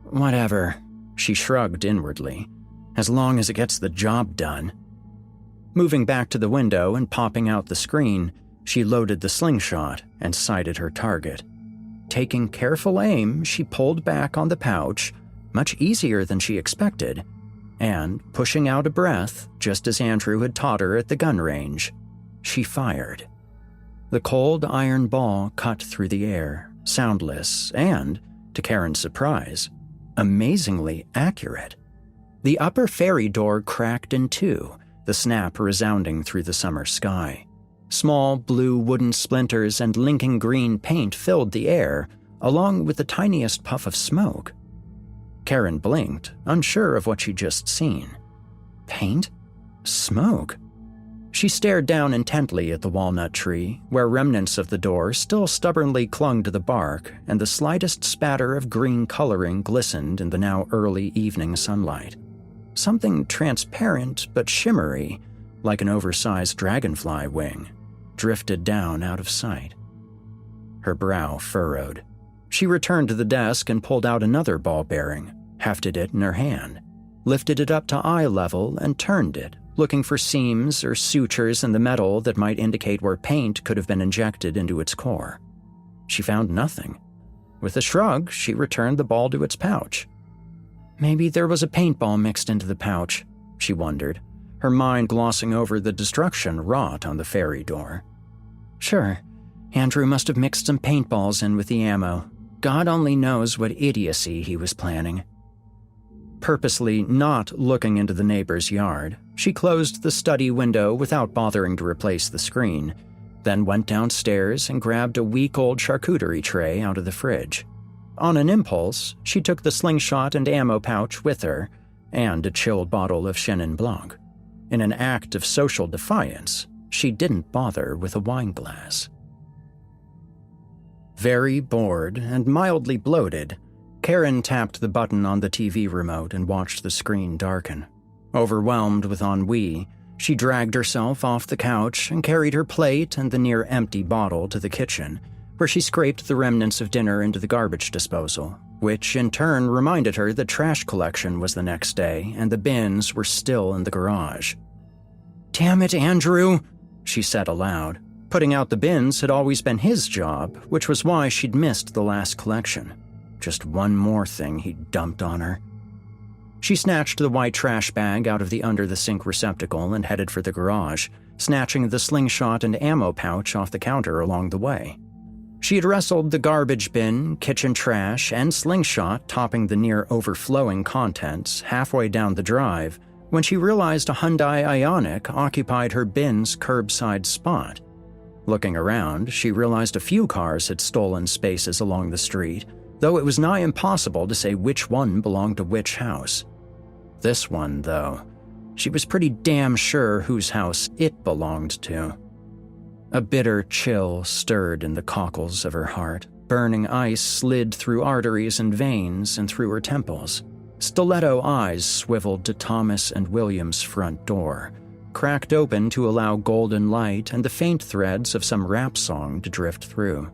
Whatever, she shrugged inwardly, as long as it gets the job done. Moving back to the window and popping out the screen, she loaded the slingshot and sighted her target. Taking careful aim, she pulled back on the pouch, much easier than she expected, and, pushing out a breath, just as Andrew had taught her at the gun range, she fired. The cold iron ball cut through the air, soundless and, to Karen's surprise, amazingly accurate. The upper ferry door cracked in two, the snap resounding through the summer sky. Small blue wooden splinters and Lincoln green paint filled the air, along with the tiniest puff of smoke. Karen blinked, unsure of what she'd just seen. Paint? Smoke? She stared down intently at the walnut tree, where remnants of the door still stubbornly clung to the bark, and the slightest spatter of green coloring glistened in the now early evening sunlight. Something transparent but shimmery, like an oversized dragonfly wing, drifted down out of sight. Her brow furrowed. She returned to the desk and pulled out another ball bearing, hefted it in her hand, lifted it up to eye level and turned it, looking for seams or sutures in the metal that might indicate where paint could have been injected into its core. She found nothing. With a shrug, she returned the ball to its pouch. Maybe there was a paintball mixed into the pouch, she wondered, her mind glossing over the destruction wrought on the ferry door. Sure, Andrew must have mixed some paintballs in with the ammo. God only knows what idiocy he was planning. Purposely not looking into the neighbor's yard, she closed the study window without bothering to replace the screen, then went downstairs and grabbed a week-old charcuterie tray out of the fridge. On an impulse, she took the slingshot and ammo pouch with her, and a chilled bottle of Chenin Blanc. In an act of social defiance, she didn't bother with a wine glass. Very bored and mildly bloated, Karen tapped the button on the TV remote and watched the screen darken. Overwhelmed with ennui, she dragged herself off the couch and carried her plate and the near-empty bottle to the kitchen, where she scraped the remnants of dinner into the garbage disposal, which in turn reminded her that trash collection was the next day and the bins were still in the garage. "Damn it, Andrew," she said aloud. Putting out the bins had always been his job, which was why she'd missed the last collection. Just one more thing he'd dumped on her. She snatched the white trash bag out of the under-the-sink receptacle and headed for the garage, snatching the slingshot and ammo pouch off the counter along the way. She had wrestled the garbage bin, kitchen trash, and slingshot topping the near-overflowing contents halfway down the drive when she realized a Hyundai Ioniq occupied her bin's curbside spot. Looking around, she realized a few cars had stolen spaces along the street, though it was nigh impossible to say which one belonged to which house. This one, though, she was pretty damn sure whose house it belonged to. A bitter chill stirred in the cockles of her heart. Burning ice slid through arteries and veins and through her temples. Stiletto eyes swiveled to Thomas and William's front door, cracked open to allow golden light and the faint threads of some rap song to drift through.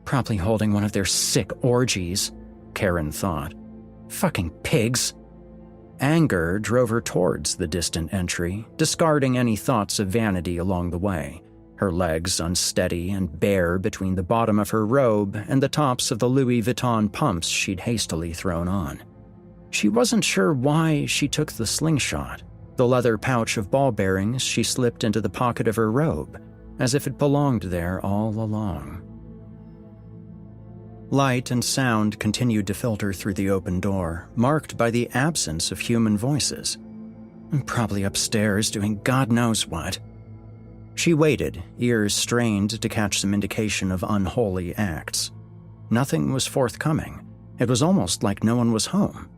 Probably holding one of their sick orgies, Karen thought. Fucking pigs. Anger drove her towards the distant entry, discarding any thoughts of vanity along the way, her legs unsteady and bare between the bottom of her robe and the tops of the Louis Vuitton pumps she'd hastily thrown on. She wasn't sure why she took the slingshot. The leather pouch of ball bearings she slipped into the pocket of her robe, as if it belonged there all along. Light and sound continued to filter through the open door, marked by the absence of human voices. I'm probably upstairs doing God knows what. She waited, ears strained to catch some indication of unholy acts. Nothing was forthcoming. It was almost like no one was home.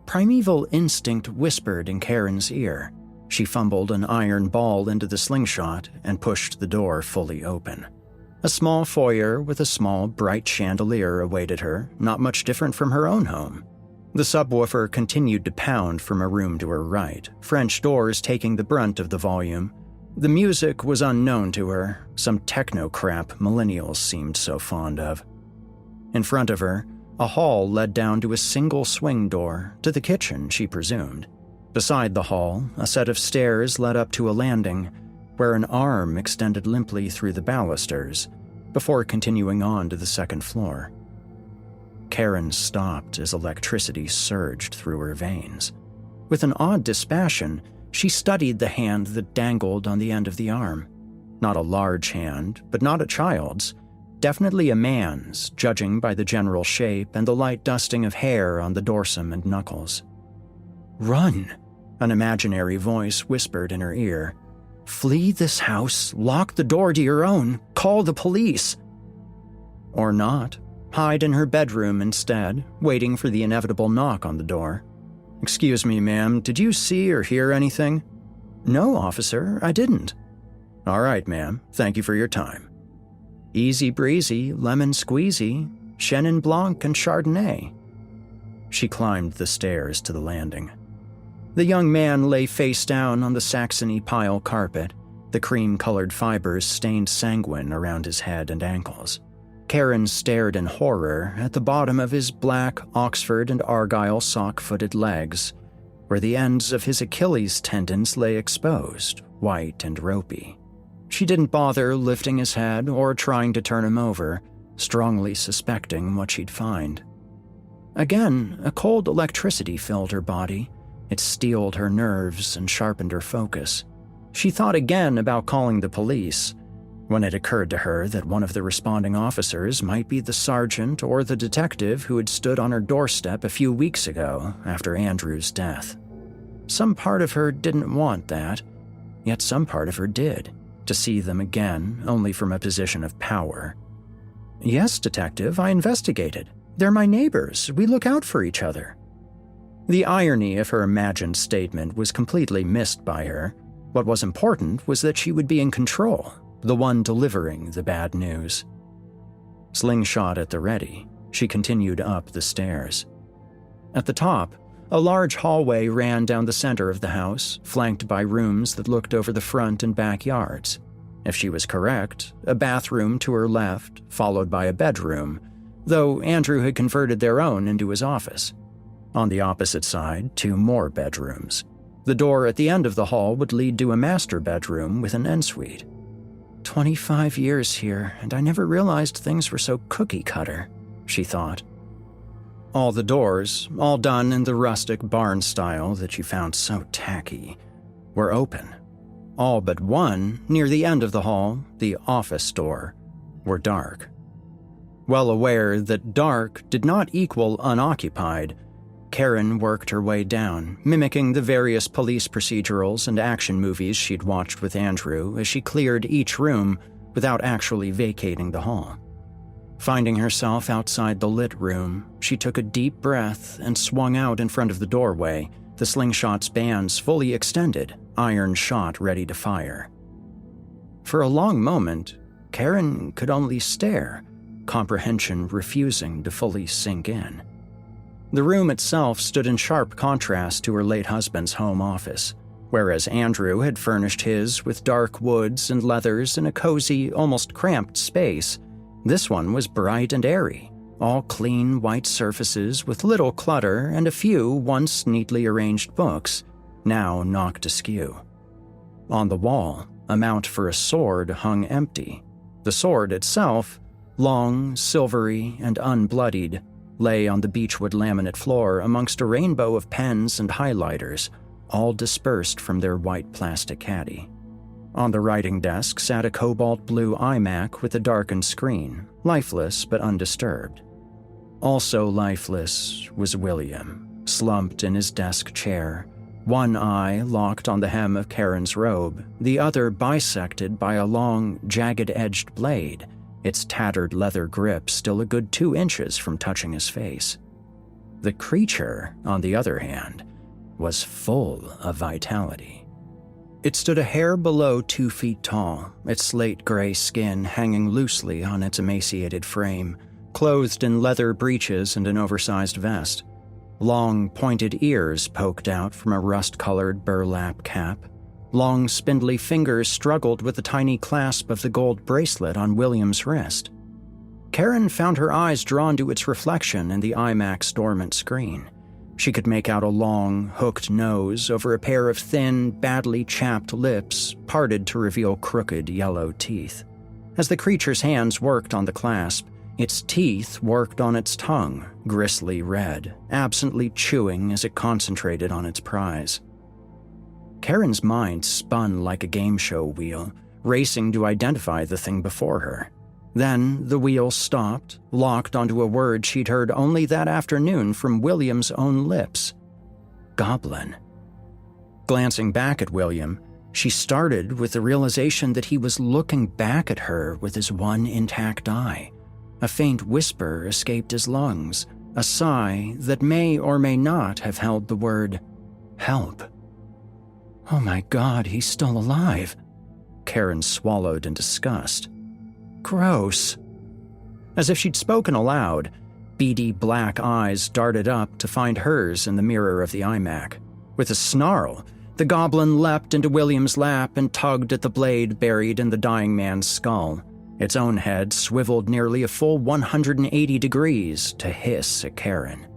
Primeval instinct whispered in Karen's ear. She fumbled an iron ball into the slingshot and pushed the door fully open. A small foyer with a small, bright chandelier awaited her, not much different from her own home. The subwoofer continued to pound from a room to her right, French doors taking the brunt of the volume. The music was unknown to her, some techno crap millennials seemed so fond of. In front of her, a hall led down to a single swing door, to the kitchen, she presumed. Beside the hall, a set of stairs led up to a landing, where an arm extended limply through the balusters, before continuing on to the second floor. Karen stopped as electricity surged through her veins. With an odd dispassion, she studied the hand that dangled on the end of the arm. Not a large hand, but not a child's. Definitely a man's, judging by the general shape and the light dusting of hair on the dorsum and knuckles. "Run," an imaginary voice whispered in her ear. "Flee this house, lock the door to your own, call the police." Or not. Hide in her bedroom instead, waiting for the inevitable knock on the door. "Excuse me, ma'am, did you see or hear anything?" "No, officer, I didn't." "All right, ma'am, thank you for your time." Easy breezy, lemon squeezy, Chenin Blanc and Chardonnay. She climbed the stairs to the landing. The young man lay face down on the Saxony pile carpet, the cream-colored fibers stained sanguine around his head and ankles. Karen stared in horror at the bottom of his black Oxford and Argyle sock-footed legs, where the ends of his Achilles tendons lay exposed, white and ropey. She didn't bother lifting his head or trying to turn him over, strongly suspecting what she'd find. Again, a cold electricity filled her body. It steeled her nerves and sharpened her focus. She thought again about calling the police, when it occurred to her that one of the responding officers might be the sergeant or the detective who had stood on her doorstep a few weeks ago after Andrew's death. Some part of her didn't want that, yet some part of her did, to see them again only from a position of power. "Yes, detective, I investigated. They're my neighbors. We look out for each other." The irony of her imagined statement was completely missed by her. What was important was that she would be in control, the one delivering the bad news. Slingshot at the ready, she continued up the stairs. At the top, a large hallway ran down the center of the house, flanked by rooms that looked over the front and backyards. If she was correct, a bathroom to her left, followed by a bedroom, though Andrew had converted their own into his office. On the opposite side, 2 more bedrooms. The door at the end of the hall would lead to a master bedroom with an ensuite. 25 years here, and I never realized things were so cookie-cutter, she thought. All the doors, all done in the rustic barn style that she found so tacky, were open. All but one, near the end of the hall, the office door, were dark. Well aware that dark did not equal unoccupied, Karen worked her way down, mimicking the various police procedurals and action movies she'd watched with Andrew as she cleared each room without actually vacating the hall. Finding herself outside the lit room, she took a deep breath and swung out in front of the doorway, the slingshot's bands fully extended, iron shot ready to fire. For a long moment, Karen could only stare, comprehension refusing to fully sink in. The room itself stood in sharp contrast to her late husband's home office, whereas Andrew had furnished his with dark woods and leathers in a cozy, almost cramped space. This one was bright and airy, all clean white surfaces with little clutter and a few once neatly arranged books, now knocked askew. On the wall, a mount for a sword hung empty. The sword itself, long, silvery, and unbloodied, lay on the beechwood laminate floor amongst a rainbow of pens and highlighters, all dispersed from their white plastic caddy. On the writing desk sat a cobalt blue iMac with a darkened screen, lifeless but undisturbed. Also lifeless was William, slumped in his desk chair, one eye locked on the hem of Karen's robe, the other bisected by a long, jagged-edged blade, its tattered leather grip still a good 2 inches from touching his face. The creature, on the other hand, was full of vitality. It stood a hair below 2 feet tall, its slate-gray skin hanging loosely on its emaciated frame, clothed in leather breeches and an oversized vest. Long, pointed ears poked out from a rust-colored burlap cap. Long, spindly fingers struggled with the tiny clasp of the gold bracelet on William's wrist. Karen found her eyes drawn to its reflection in the iMac's dormant screen. She could make out a long, hooked nose over a pair of thin, badly chapped lips parted to reveal crooked yellow teeth. As the creature's hands worked on the clasp, its teeth worked on its tongue, gristly red, absently chewing as it concentrated on its prize. Karen's mind spun like a game show wheel, racing to identify the thing before her. Then the wheel stopped, locked onto a word she'd heard only that afternoon from William's own lips. Goblin. Glancing back at William, she started with the realization that he was looking back at her with his one intact eye. A faint whisper escaped his lungs, a sigh that may or may not have held the word, help. Oh my God, he's still alive. Karen swallowed in disgust. Gross. As if she'd spoken aloud, beady black eyes darted up to find hers in the mirror of the iMac. With a snarl, the goblin leapt into William's lap and tugged at the blade buried in the dying man's skull. Its own head swiveled nearly a full 180 degrees to hiss at Karen.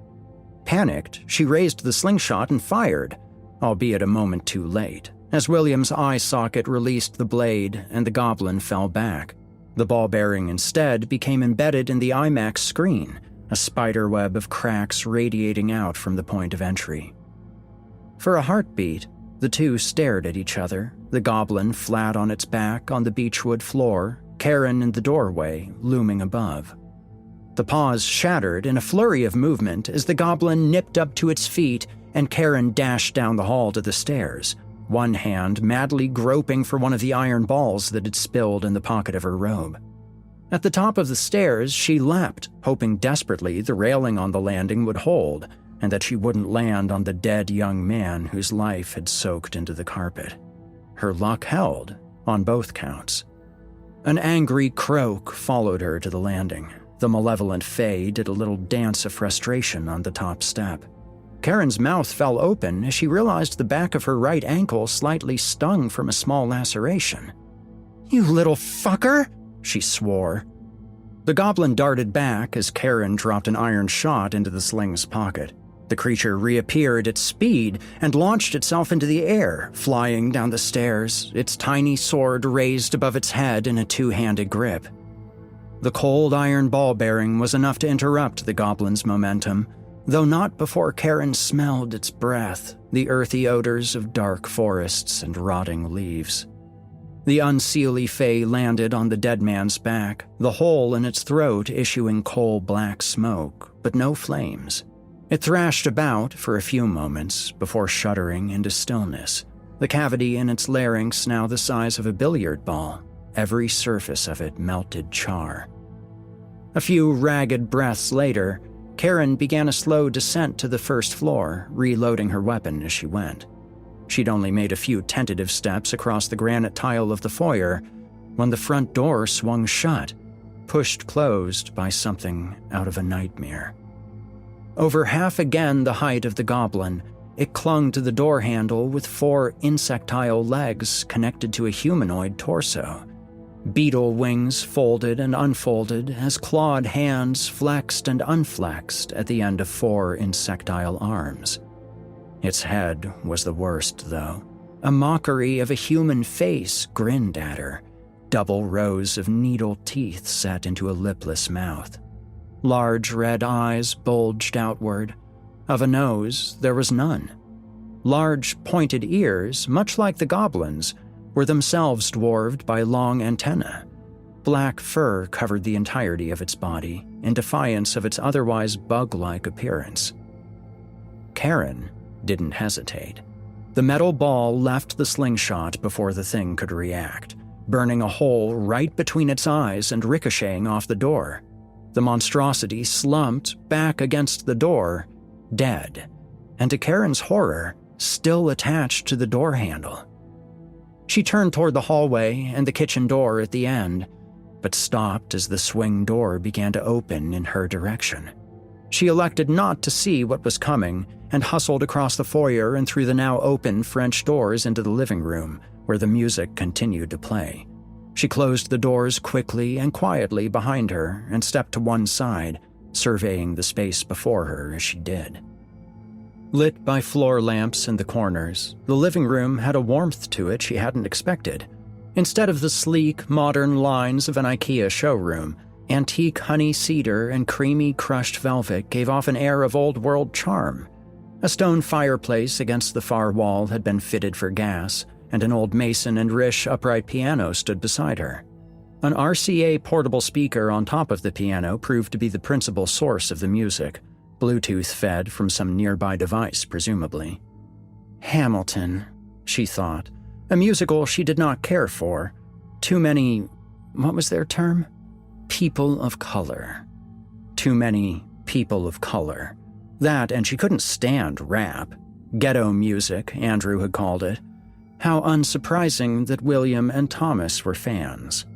Panicked, she raised the slingshot and fired, albeit a moment too late, as William's eye socket released the blade and the goblin fell back. The ball bearing instead became embedded in the iMac's screen, a spiderweb of cracks radiating out from the point of entry. For a heartbeat, the two stared at each other, the goblin flat on its back on the beechwood floor, Karen in the doorway, looming above. The pause shattered in a flurry of movement as the goblin nipped up to its feet and Karen dashed down the hall to the stairs, one hand madly groping for one of the iron balls that had spilled in the pocket of her robe. At the top of the stairs, she leapt, hoping desperately the railing on the landing would hold and that she wouldn't land on the dead young man whose life had soaked into the carpet. Her luck held, on both counts. An angry croak followed her to the landing. The malevolent fae did a little dance of frustration on the top step. Karen's mouth fell open as she realized the back of her right ankle slightly stung from a small laceration. "You little fucker!" she swore. The goblin darted back as Karen dropped an iron shot into the sling's pocket. The creature reappeared at speed and launched itself into the air, flying down the stairs, its tiny sword raised above its head in a two-handed grip. The cold iron ball bearing was enough to interrupt the goblin's momentum, though not before Karen smelled its breath, the earthy odors of dark forests and rotting leaves. The unseelie fae landed on the dead man's back, the hole in its throat issuing coal-black smoke, but no flames. It thrashed about for a few moments before shuddering into stillness, the cavity in its larynx now the size of a billiard ball, every surface of it melted char. A few ragged breaths later, Karen began a slow descent to the first floor, reloading her weapon as she went. She'd only made a few tentative steps across the granite tile of the foyer when the front door swung shut, pushed closed by something out of a nightmare. Over half again the height of the goblin, it clung to the door handle with 4 insectile legs connected to a humanoid torso. Beetle wings folded and unfolded as clawed hands flexed and unflexed at the end of 4 insectile arms. Its head was the worst, though. A mockery of a human face grinned at her, double rows of needle teeth set into a lipless mouth. Large red eyes bulged outward. Of a nose, there was none. Large, pointed ears, much like the goblin's, were themselves dwarfed by long antennae. Black fur covered the entirety of its body, in defiance of its otherwise bug-like appearance. Karen didn't hesitate. The metal ball left the slingshot before the thing could react, burning a hole right between its eyes and ricocheting off the door. The monstrosity slumped back against the door, dead, and to Karen's horror, still attached to the door handle. She turned toward the hallway and the kitchen door at the end, but stopped as the swing door began to open in her direction. She elected not to see what was coming and hustled across the foyer and through the now open French doors into the living room, where the music continued to play. She closed the doors quickly and quietly behind her and stepped to one side, surveying the space before her as she did. Lit by floor lamps in the corners, the living room had a warmth to it she hadn't expected. Instead of the sleek, modern lines of an IKEA showroom, antique honey cedar and creamy crushed velvet gave off an air of old-world charm. A stone fireplace against the far wall had been fitted for gas, and an old Mason and Risch upright piano stood beside her. An RCA portable speaker on top of the piano proved to be the principal source of the music, Bluetooth fed from some nearby device, presumably. Hamilton, she thought, a musical she did not care for. Too many, what was their term? People of color. Too many people of color. That, and she couldn't stand rap. Ghetto music, Andrew had called it. How unsurprising that William and Thomas were fans.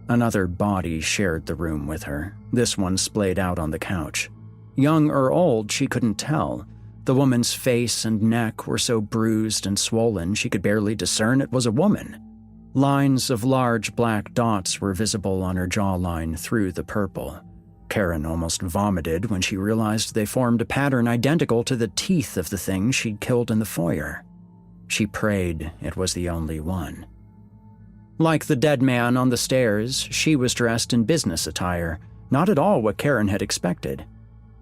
Another body shared the room with her, this one splayed out on the couch. Young or old, she couldn't tell. The woman's face and neck were so bruised and swollen she could barely discern it was a woman. Lines of large black dots were visible on her jawline through the purple. Karen almost vomited when she realized they formed a pattern identical to the teeth of the thing she'd killed in the foyer. She prayed it was the only one. Like the dead man on the stairs, she was dressed in business attire, not at all what Karen had expected.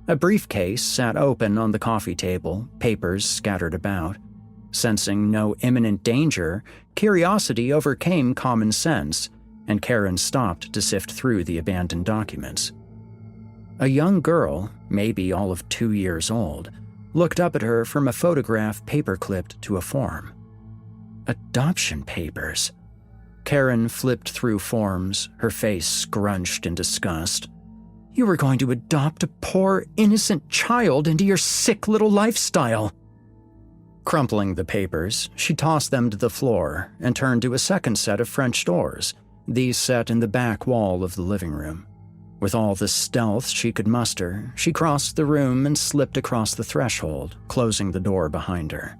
A briefcase sat open on the coffee table, papers scattered about. Sensing no imminent danger, curiosity overcame common sense, and Karen stopped to sift through the abandoned documents. A young girl, maybe all of 2 years old, looked up at her from a photograph paper-clipped to a form. Adoption papers. Karen flipped through forms, her face scrunched in disgust. You were going to adopt a poor, innocent child into your sick little lifestyle. Crumpling the papers, she tossed them to the floor and turned to a second set of French doors, these set in the back wall of the living room. With all the stealth she could muster, she crossed the room and slipped across the threshold, closing the door behind her.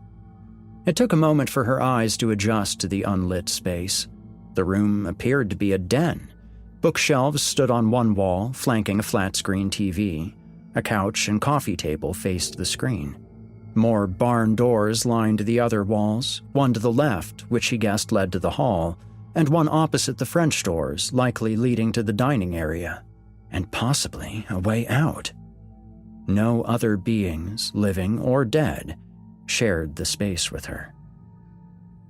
It took a moment for her eyes to adjust to the unlit space. The room appeared to be a den. Bookshelves stood on one wall, flanking a flat-screen TV. A couch and coffee table faced the screen. More barn doors lined the other walls, one to the left, which she guessed led to the hall, and one opposite the French doors, likely leading to the dining area, and possibly a way out. No other beings, living or dead, shared the space with her.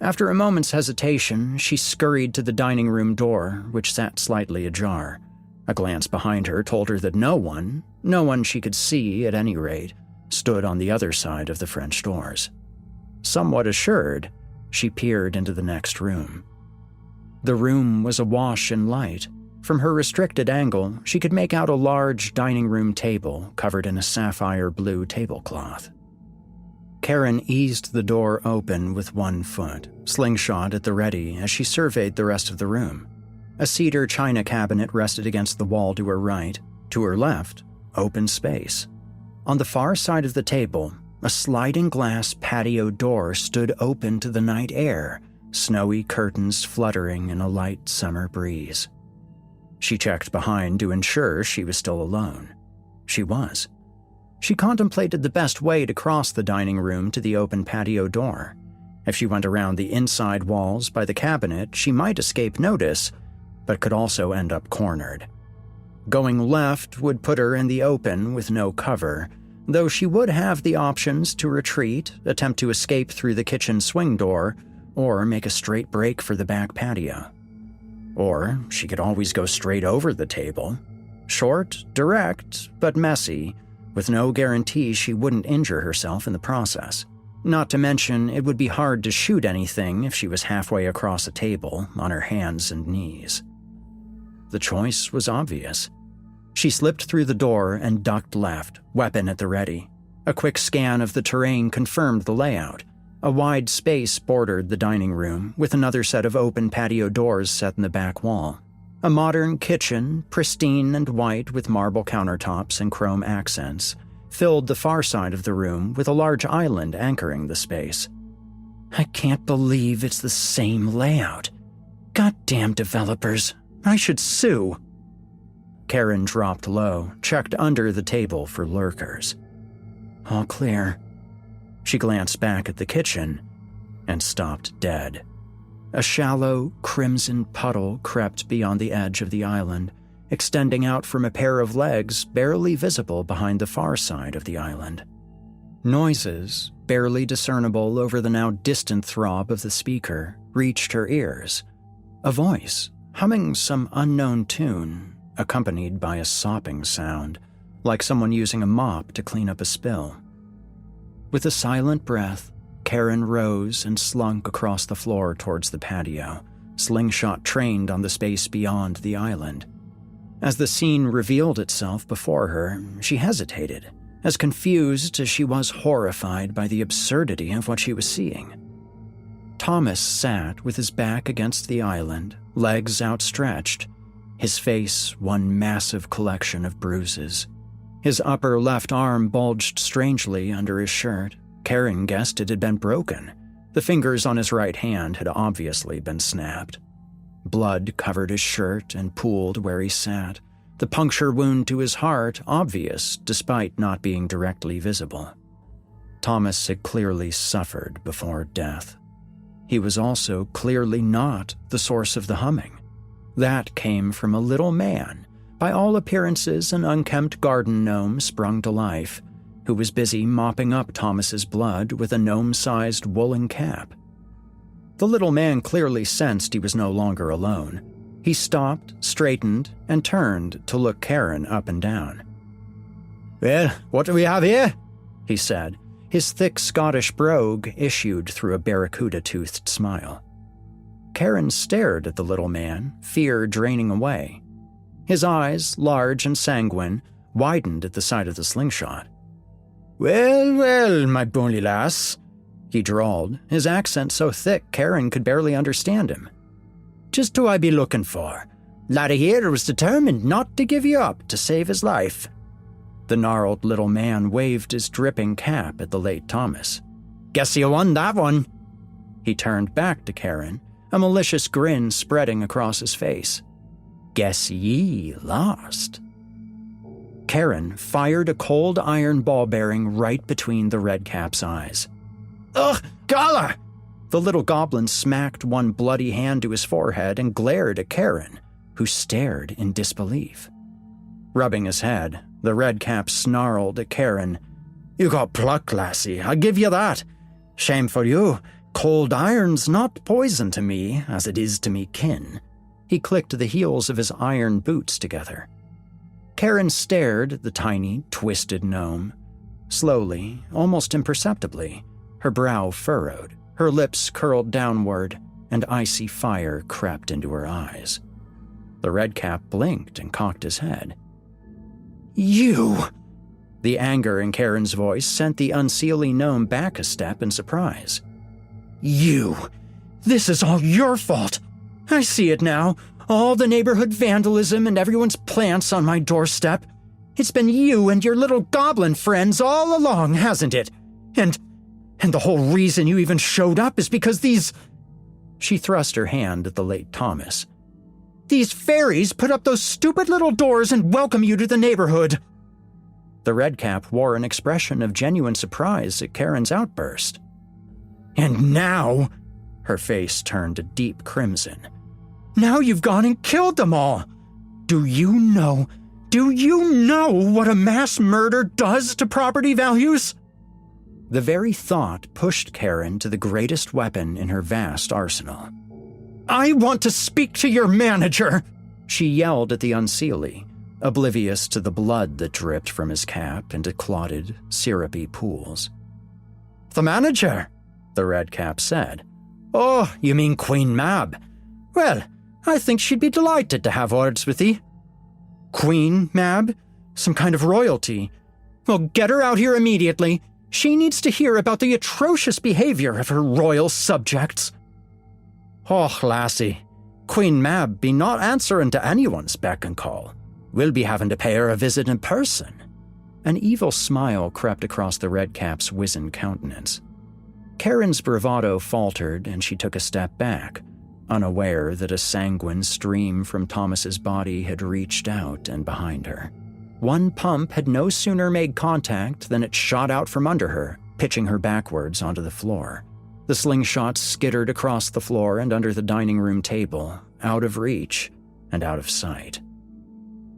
After a moment's hesitation, she scurried to the dining room door, which sat slightly ajar. A glance behind her told her that no one she could see at any rate, stood on the other side of the French doors. Somewhat assured, she peered into the next room. The room was awash in light. From her restricted angle, she could make out a large dining room table covered in a sapphire blue tablecloth. Karen eased the door open with one foot, slingshot at the ready as she surveyed the rest of the room. A cedar china cabinet rested against the wall to her right. To her left, open space. On the far side of the table, a sliding glass patio door stood open to the night air, snowy curtains fluttering in a light summer breeze. She checked behind to ensure she was still alone. She was. She contemplated the best way to cross the dining room to the open patio door. If she went around the inside walls by the cabinet, she might escape notice, but could also end up cornered. Going left would put her in the open with no cover, though she would have the options to retreat, attempt to escape through the kitchen swing door, or make a straight break for the back patio. Or she could always go straight over the table. Short, direct, but messy, with no guarantee she wouldn't injure herself in the process. Not to mention, it would be hard to shoot anything if she was halfway across a table on her hands and knees. The choice was obvious. She slipped through the door and ducked left, weapon at the ready. A quick scan of the terrain confirmed the layout. A wide space bordered the dining room, with another set of open patio doors set in the back wall. A modern kitchen, pristine and white with marble countertops and chrome accents, filled the far side of the room with a large island anchoring the space. I can't believe it's the same layout. Goddamn developers. I should sue. Karen dropped low, checked under the table for lurkers. All clear. She glanced back at the kitchen and stopped dead. A shallow, crimson puddle crept beyond the edge of the island, extending out from a pair of legs barely visible behind the far side of the island. Noises, barely discernible over the now distant throb of the speaker, reached her ears. A voice, humming some unknown tune, accompanied by a sopping sound, like someone using a mop to clean up a spill. With a silent breath, Karen rose and slunk across the floor towards the patio, slingshot trained on the space beyond the island. As the scene revealed itself before her, she hesitated, as confused as she was horrified by the absurdity of what she was seeing. Thomas sat with his back against the island, legs outstretched, his face one massive collection of bruises. His upper left arm bulged strangely under his shirt. Karen guessed it had been broken. The fingers on his right hand had obviously been snapped. Blood covered his shirt and pooled where he sat, the puncture wound to his heart obvious despite not being directly visible. Thomas had clearly suffered before death. He was also clearly not the source of the humming. That came from a little man, by all appearances an unkempt garden gnome sprung to life, who was busy mopping up Thomas's blood with a gnome-sized woolen cap. The little man clearly sensed he was no longer alone. He stopped, straightened, and turned to look Karen up and down. "Well, what do we have here?" he said. His thick Scottish brogue issued through a barracuda-toothed smile. Karen stared at the little man, fear draining away. His eyes, large and sanguine, widened at the sight of the slingshot. Well, well, my bonny lass," he drawled, his accent so thick Karen could barely understand him. Just who I be looking for. Laddie here was determined not to give you up to save his life." The gnarled little man waved his dripping cap at the late Thomas. "Guess you won that one." He turned back to Karen, a malicious grin spreading across his face. "Guess ye lost." Karen fired a cold iron ball bearing right between the redcap's eyes. "Ugh, Gala!" The little goblin smacked one bloody hand to his forehead and glared at Karen, who stared in disbelief. Rubbing his head, the redcap snarled at Karen. "You got pluck, lassie, I give you that. Shame for you. Cold iron's not poison to me, as it is to me kin." He clicked the heels of his iron boots together. Karen stared at the tiny, twisted gnome. Slowly, almost imperceptibly, her brow furrowed, her lips curled downward, and icy fire crept into her eyes. The redcap blinked and cocked his head. "You!" The anger in Karen's voice sent the unseelie gnome back a step in surprise. "You! This is all your fault! I see it now. All the neighborhood vandalism and everyone's plants on my doorstep. It's been you and your little goblin friends all along, hasn't it? And the whole reason you even showed up is because these..." She thrust her hand at the late Thomas. "These fairies put up those stupid little doors and welcome you to the neighborhood." The redcap wore an expression of genuine surprise at Karen's outburst. "And now," her face turned a deep crimson, "now you've gone and killed them all. Do you know what a mass murder does to property values?" The very thought pushed Karen to the greatest weapon in her vast arsenal. "I want to speak to your manager!" She yelled at the unseelie, oblivious to the blood that dripped from his cap into clotted, syrupy pools. "The manager?" the redcap said. "Oh, you mean Queen Mab? Well, I think she'd be delighted to have words with thee." "Queen Mab? Some kind of royalty? Well, get her out here immediately. She needs to hear about the atrocious behavior of her royal subjects." "Och, lassie, Queen Mab be not answering to anyone's beck and call. We'll be having to pay her a visit in person." An evil smile crept across the redcap's wizened countenance. Karen's bravado faltered and she took a step back, unaware that a sanguine stream from Thomas's body had reached out and behind her. One pump had no sooner made contact than it shot out from under her, pitching her backwards onto the floor. The slingshot skittered across the floor and under the dining room table, out of reach and out of sight.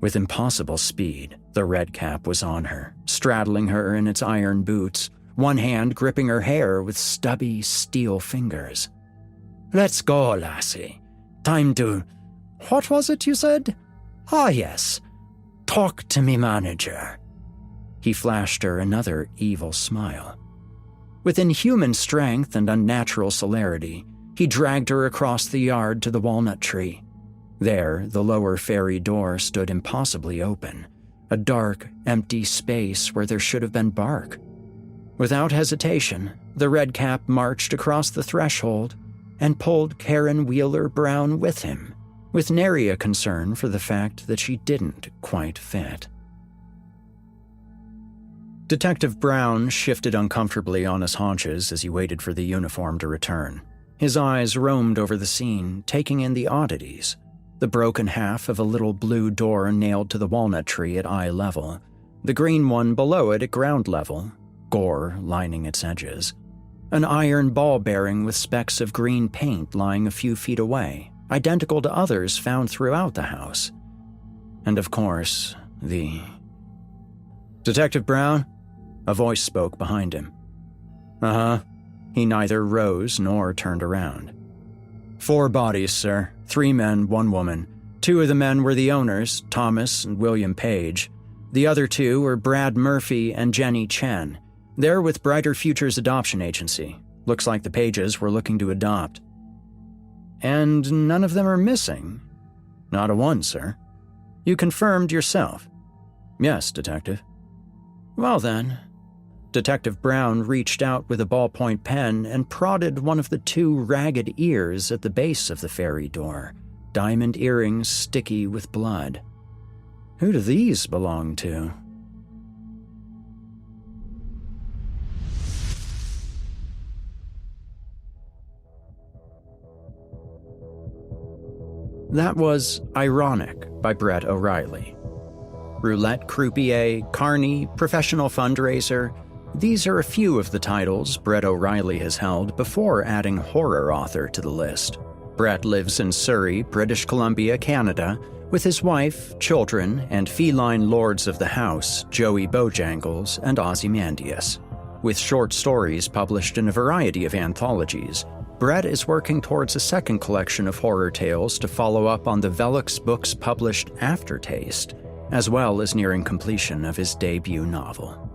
With impossible speed, the redcap was on her, straddling her in its iron boots, one hand gripping her hair with stubby steel fingers. "Let's go, lassie. Time to... What was it you said? Ah, yes. Talk to me manager." He flashed her another evil smile. With inhuman strength and unnatural celerity, he dragged her across the yard to the walnut tree. There, the lower fairy door stood impossibly open, a dark, empty space where there should have been bark. Without hesitation, the redcap marched across the threshold and pulled Karen Wheeler Brown with him, with nary a concern for the fact that she didn't quite fit. Detective Brown shifted uncomfortably on his haunches as he waited for the uniform to return. His eyes roamed over the scene, taking in the oddities. The broken half of a little blue door nailed to the walnut tree at eye level, the green one below it at ground level, gore lining its edges. An iron ball bearing with specks of green paint lying a few feet away, identical to others found throughout the house. And of course, the... "Detective Brown?" A voice spoke behind him. "Uh-huh." He neither rose nor turned around. 4 bodies, sir. 3 men, 1 woman. 2 of the men were the owners, Thomas and William Page. The other 2 were Brad Murphy and Jenny Chen. They're with Brighter Futures Adoption Agency. Looks like the Pages were looking to adopt. And none of them are missing? Not a one, sir. You confirmed yourself? Yes, detective. Well then, Detective Brown reached out with a ballpoint pen and prodded one of the two ragged ears at the base of the ferry door, diamond earrings sticky with blood. Who do these belong to? That was Ironic by Brett O'Reilly. Roulette croupier, carny, professional fundraiser, these are a few of the titles Brett O'Reilly has held before adding horror author to the list. Brett lives in Surrey, British Columbia, Canada, with his wife, children, and feline lords of the house, Joey Bojangles and Ozymandias. With short stories published in a variety of anthologies, Brett is working towards a second collection of horror tales to follow up on the Velux books published Aftertaste, as well as nearing completion of his debut novel.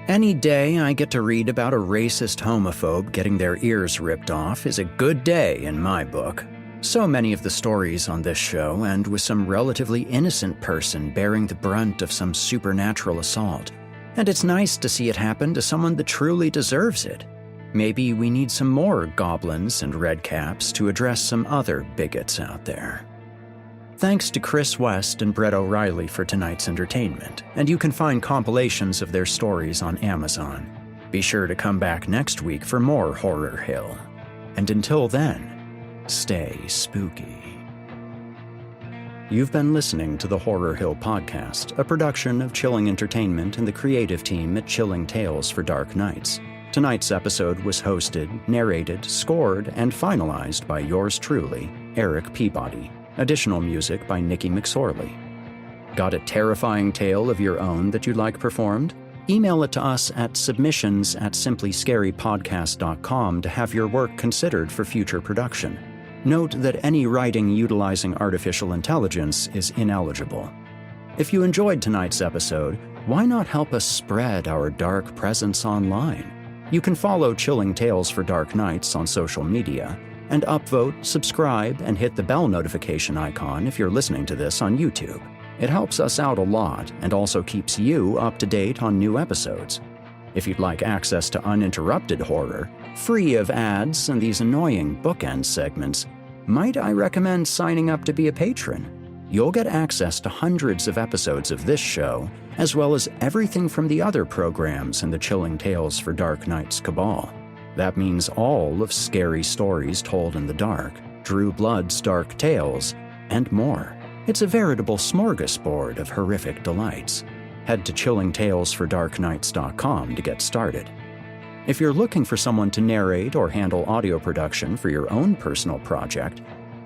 Any day I get to read about a racist homophobe getting their ears ripped off is a good day in my book. So many of the stories on this show end with some relatively innocent person bearing the brunt of some supernatural assault, and it's nice to see it happen to someone that truly deserves it. Maybe we need some more goblins and redcaps to address some other bigots out there. Thanks to Kris West and Brett O'Reilly for tonight's entertainment, and you can find compilations of their stories on Amazon. Be sure to come back next week for more Horror Hill. And until then, stay spooky. You've been listening to the Horror Hill Podcast, a production of Chilling Entertainment and the creative team at Chilling Tales for Dark Nights. Tonight's episode was hosted, narrated, scored, and finalized by yours truly, Erik Peabody. Additional music by Nikki McSorley. Got a terrifying tale of your own that you'd like performed? Email it to us at submissions@simplyscarypodcast.com to have your work considered for future production. Note that any writing utilizing artificial intelligence is ineligible. If you enjoyed tonight's episode, why not help us spread our dark presence online? You can follow Chilling Tales for Dark Nights on social media, and upvote, subscribe, and hit the bell notification icon if you're listening to this on YouTube. It helps us out a lot and also keeps you up to date on new episodes. If you'd like access to uninterrupted horror, free of ads and these annoying bookend segments, might I recommend signing up to be a patron? You'll get access to hundreds of episodes of this show, as well as everything from the other programs in the Chilling Tales for Dark Nights cabal. That means all of Scary Stories Told in the Dark, Drew Blood's Dark Tales, and more. It's a veritable smorgasbord of horrific delights. Head to chillingtalesfordarknights.com to get started. If you're looking for someone to narrate or handle audio production for your own personal project,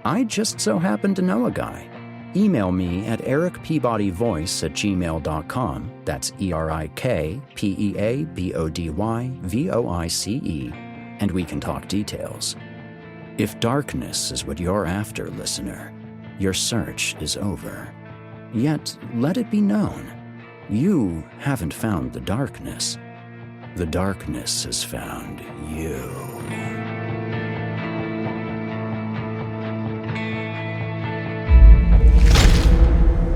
I just so happen to know a guy. Email me at erikpeabodyvoice@gmail.com. That's ErikPeabodyvoice, and we can talk details. If darkness is what you're after, listener, your search is over. Yet, let it be known, you haven't found the darkness. The darkness has found you.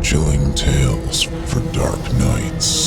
Chilling Tales for Dark Nights.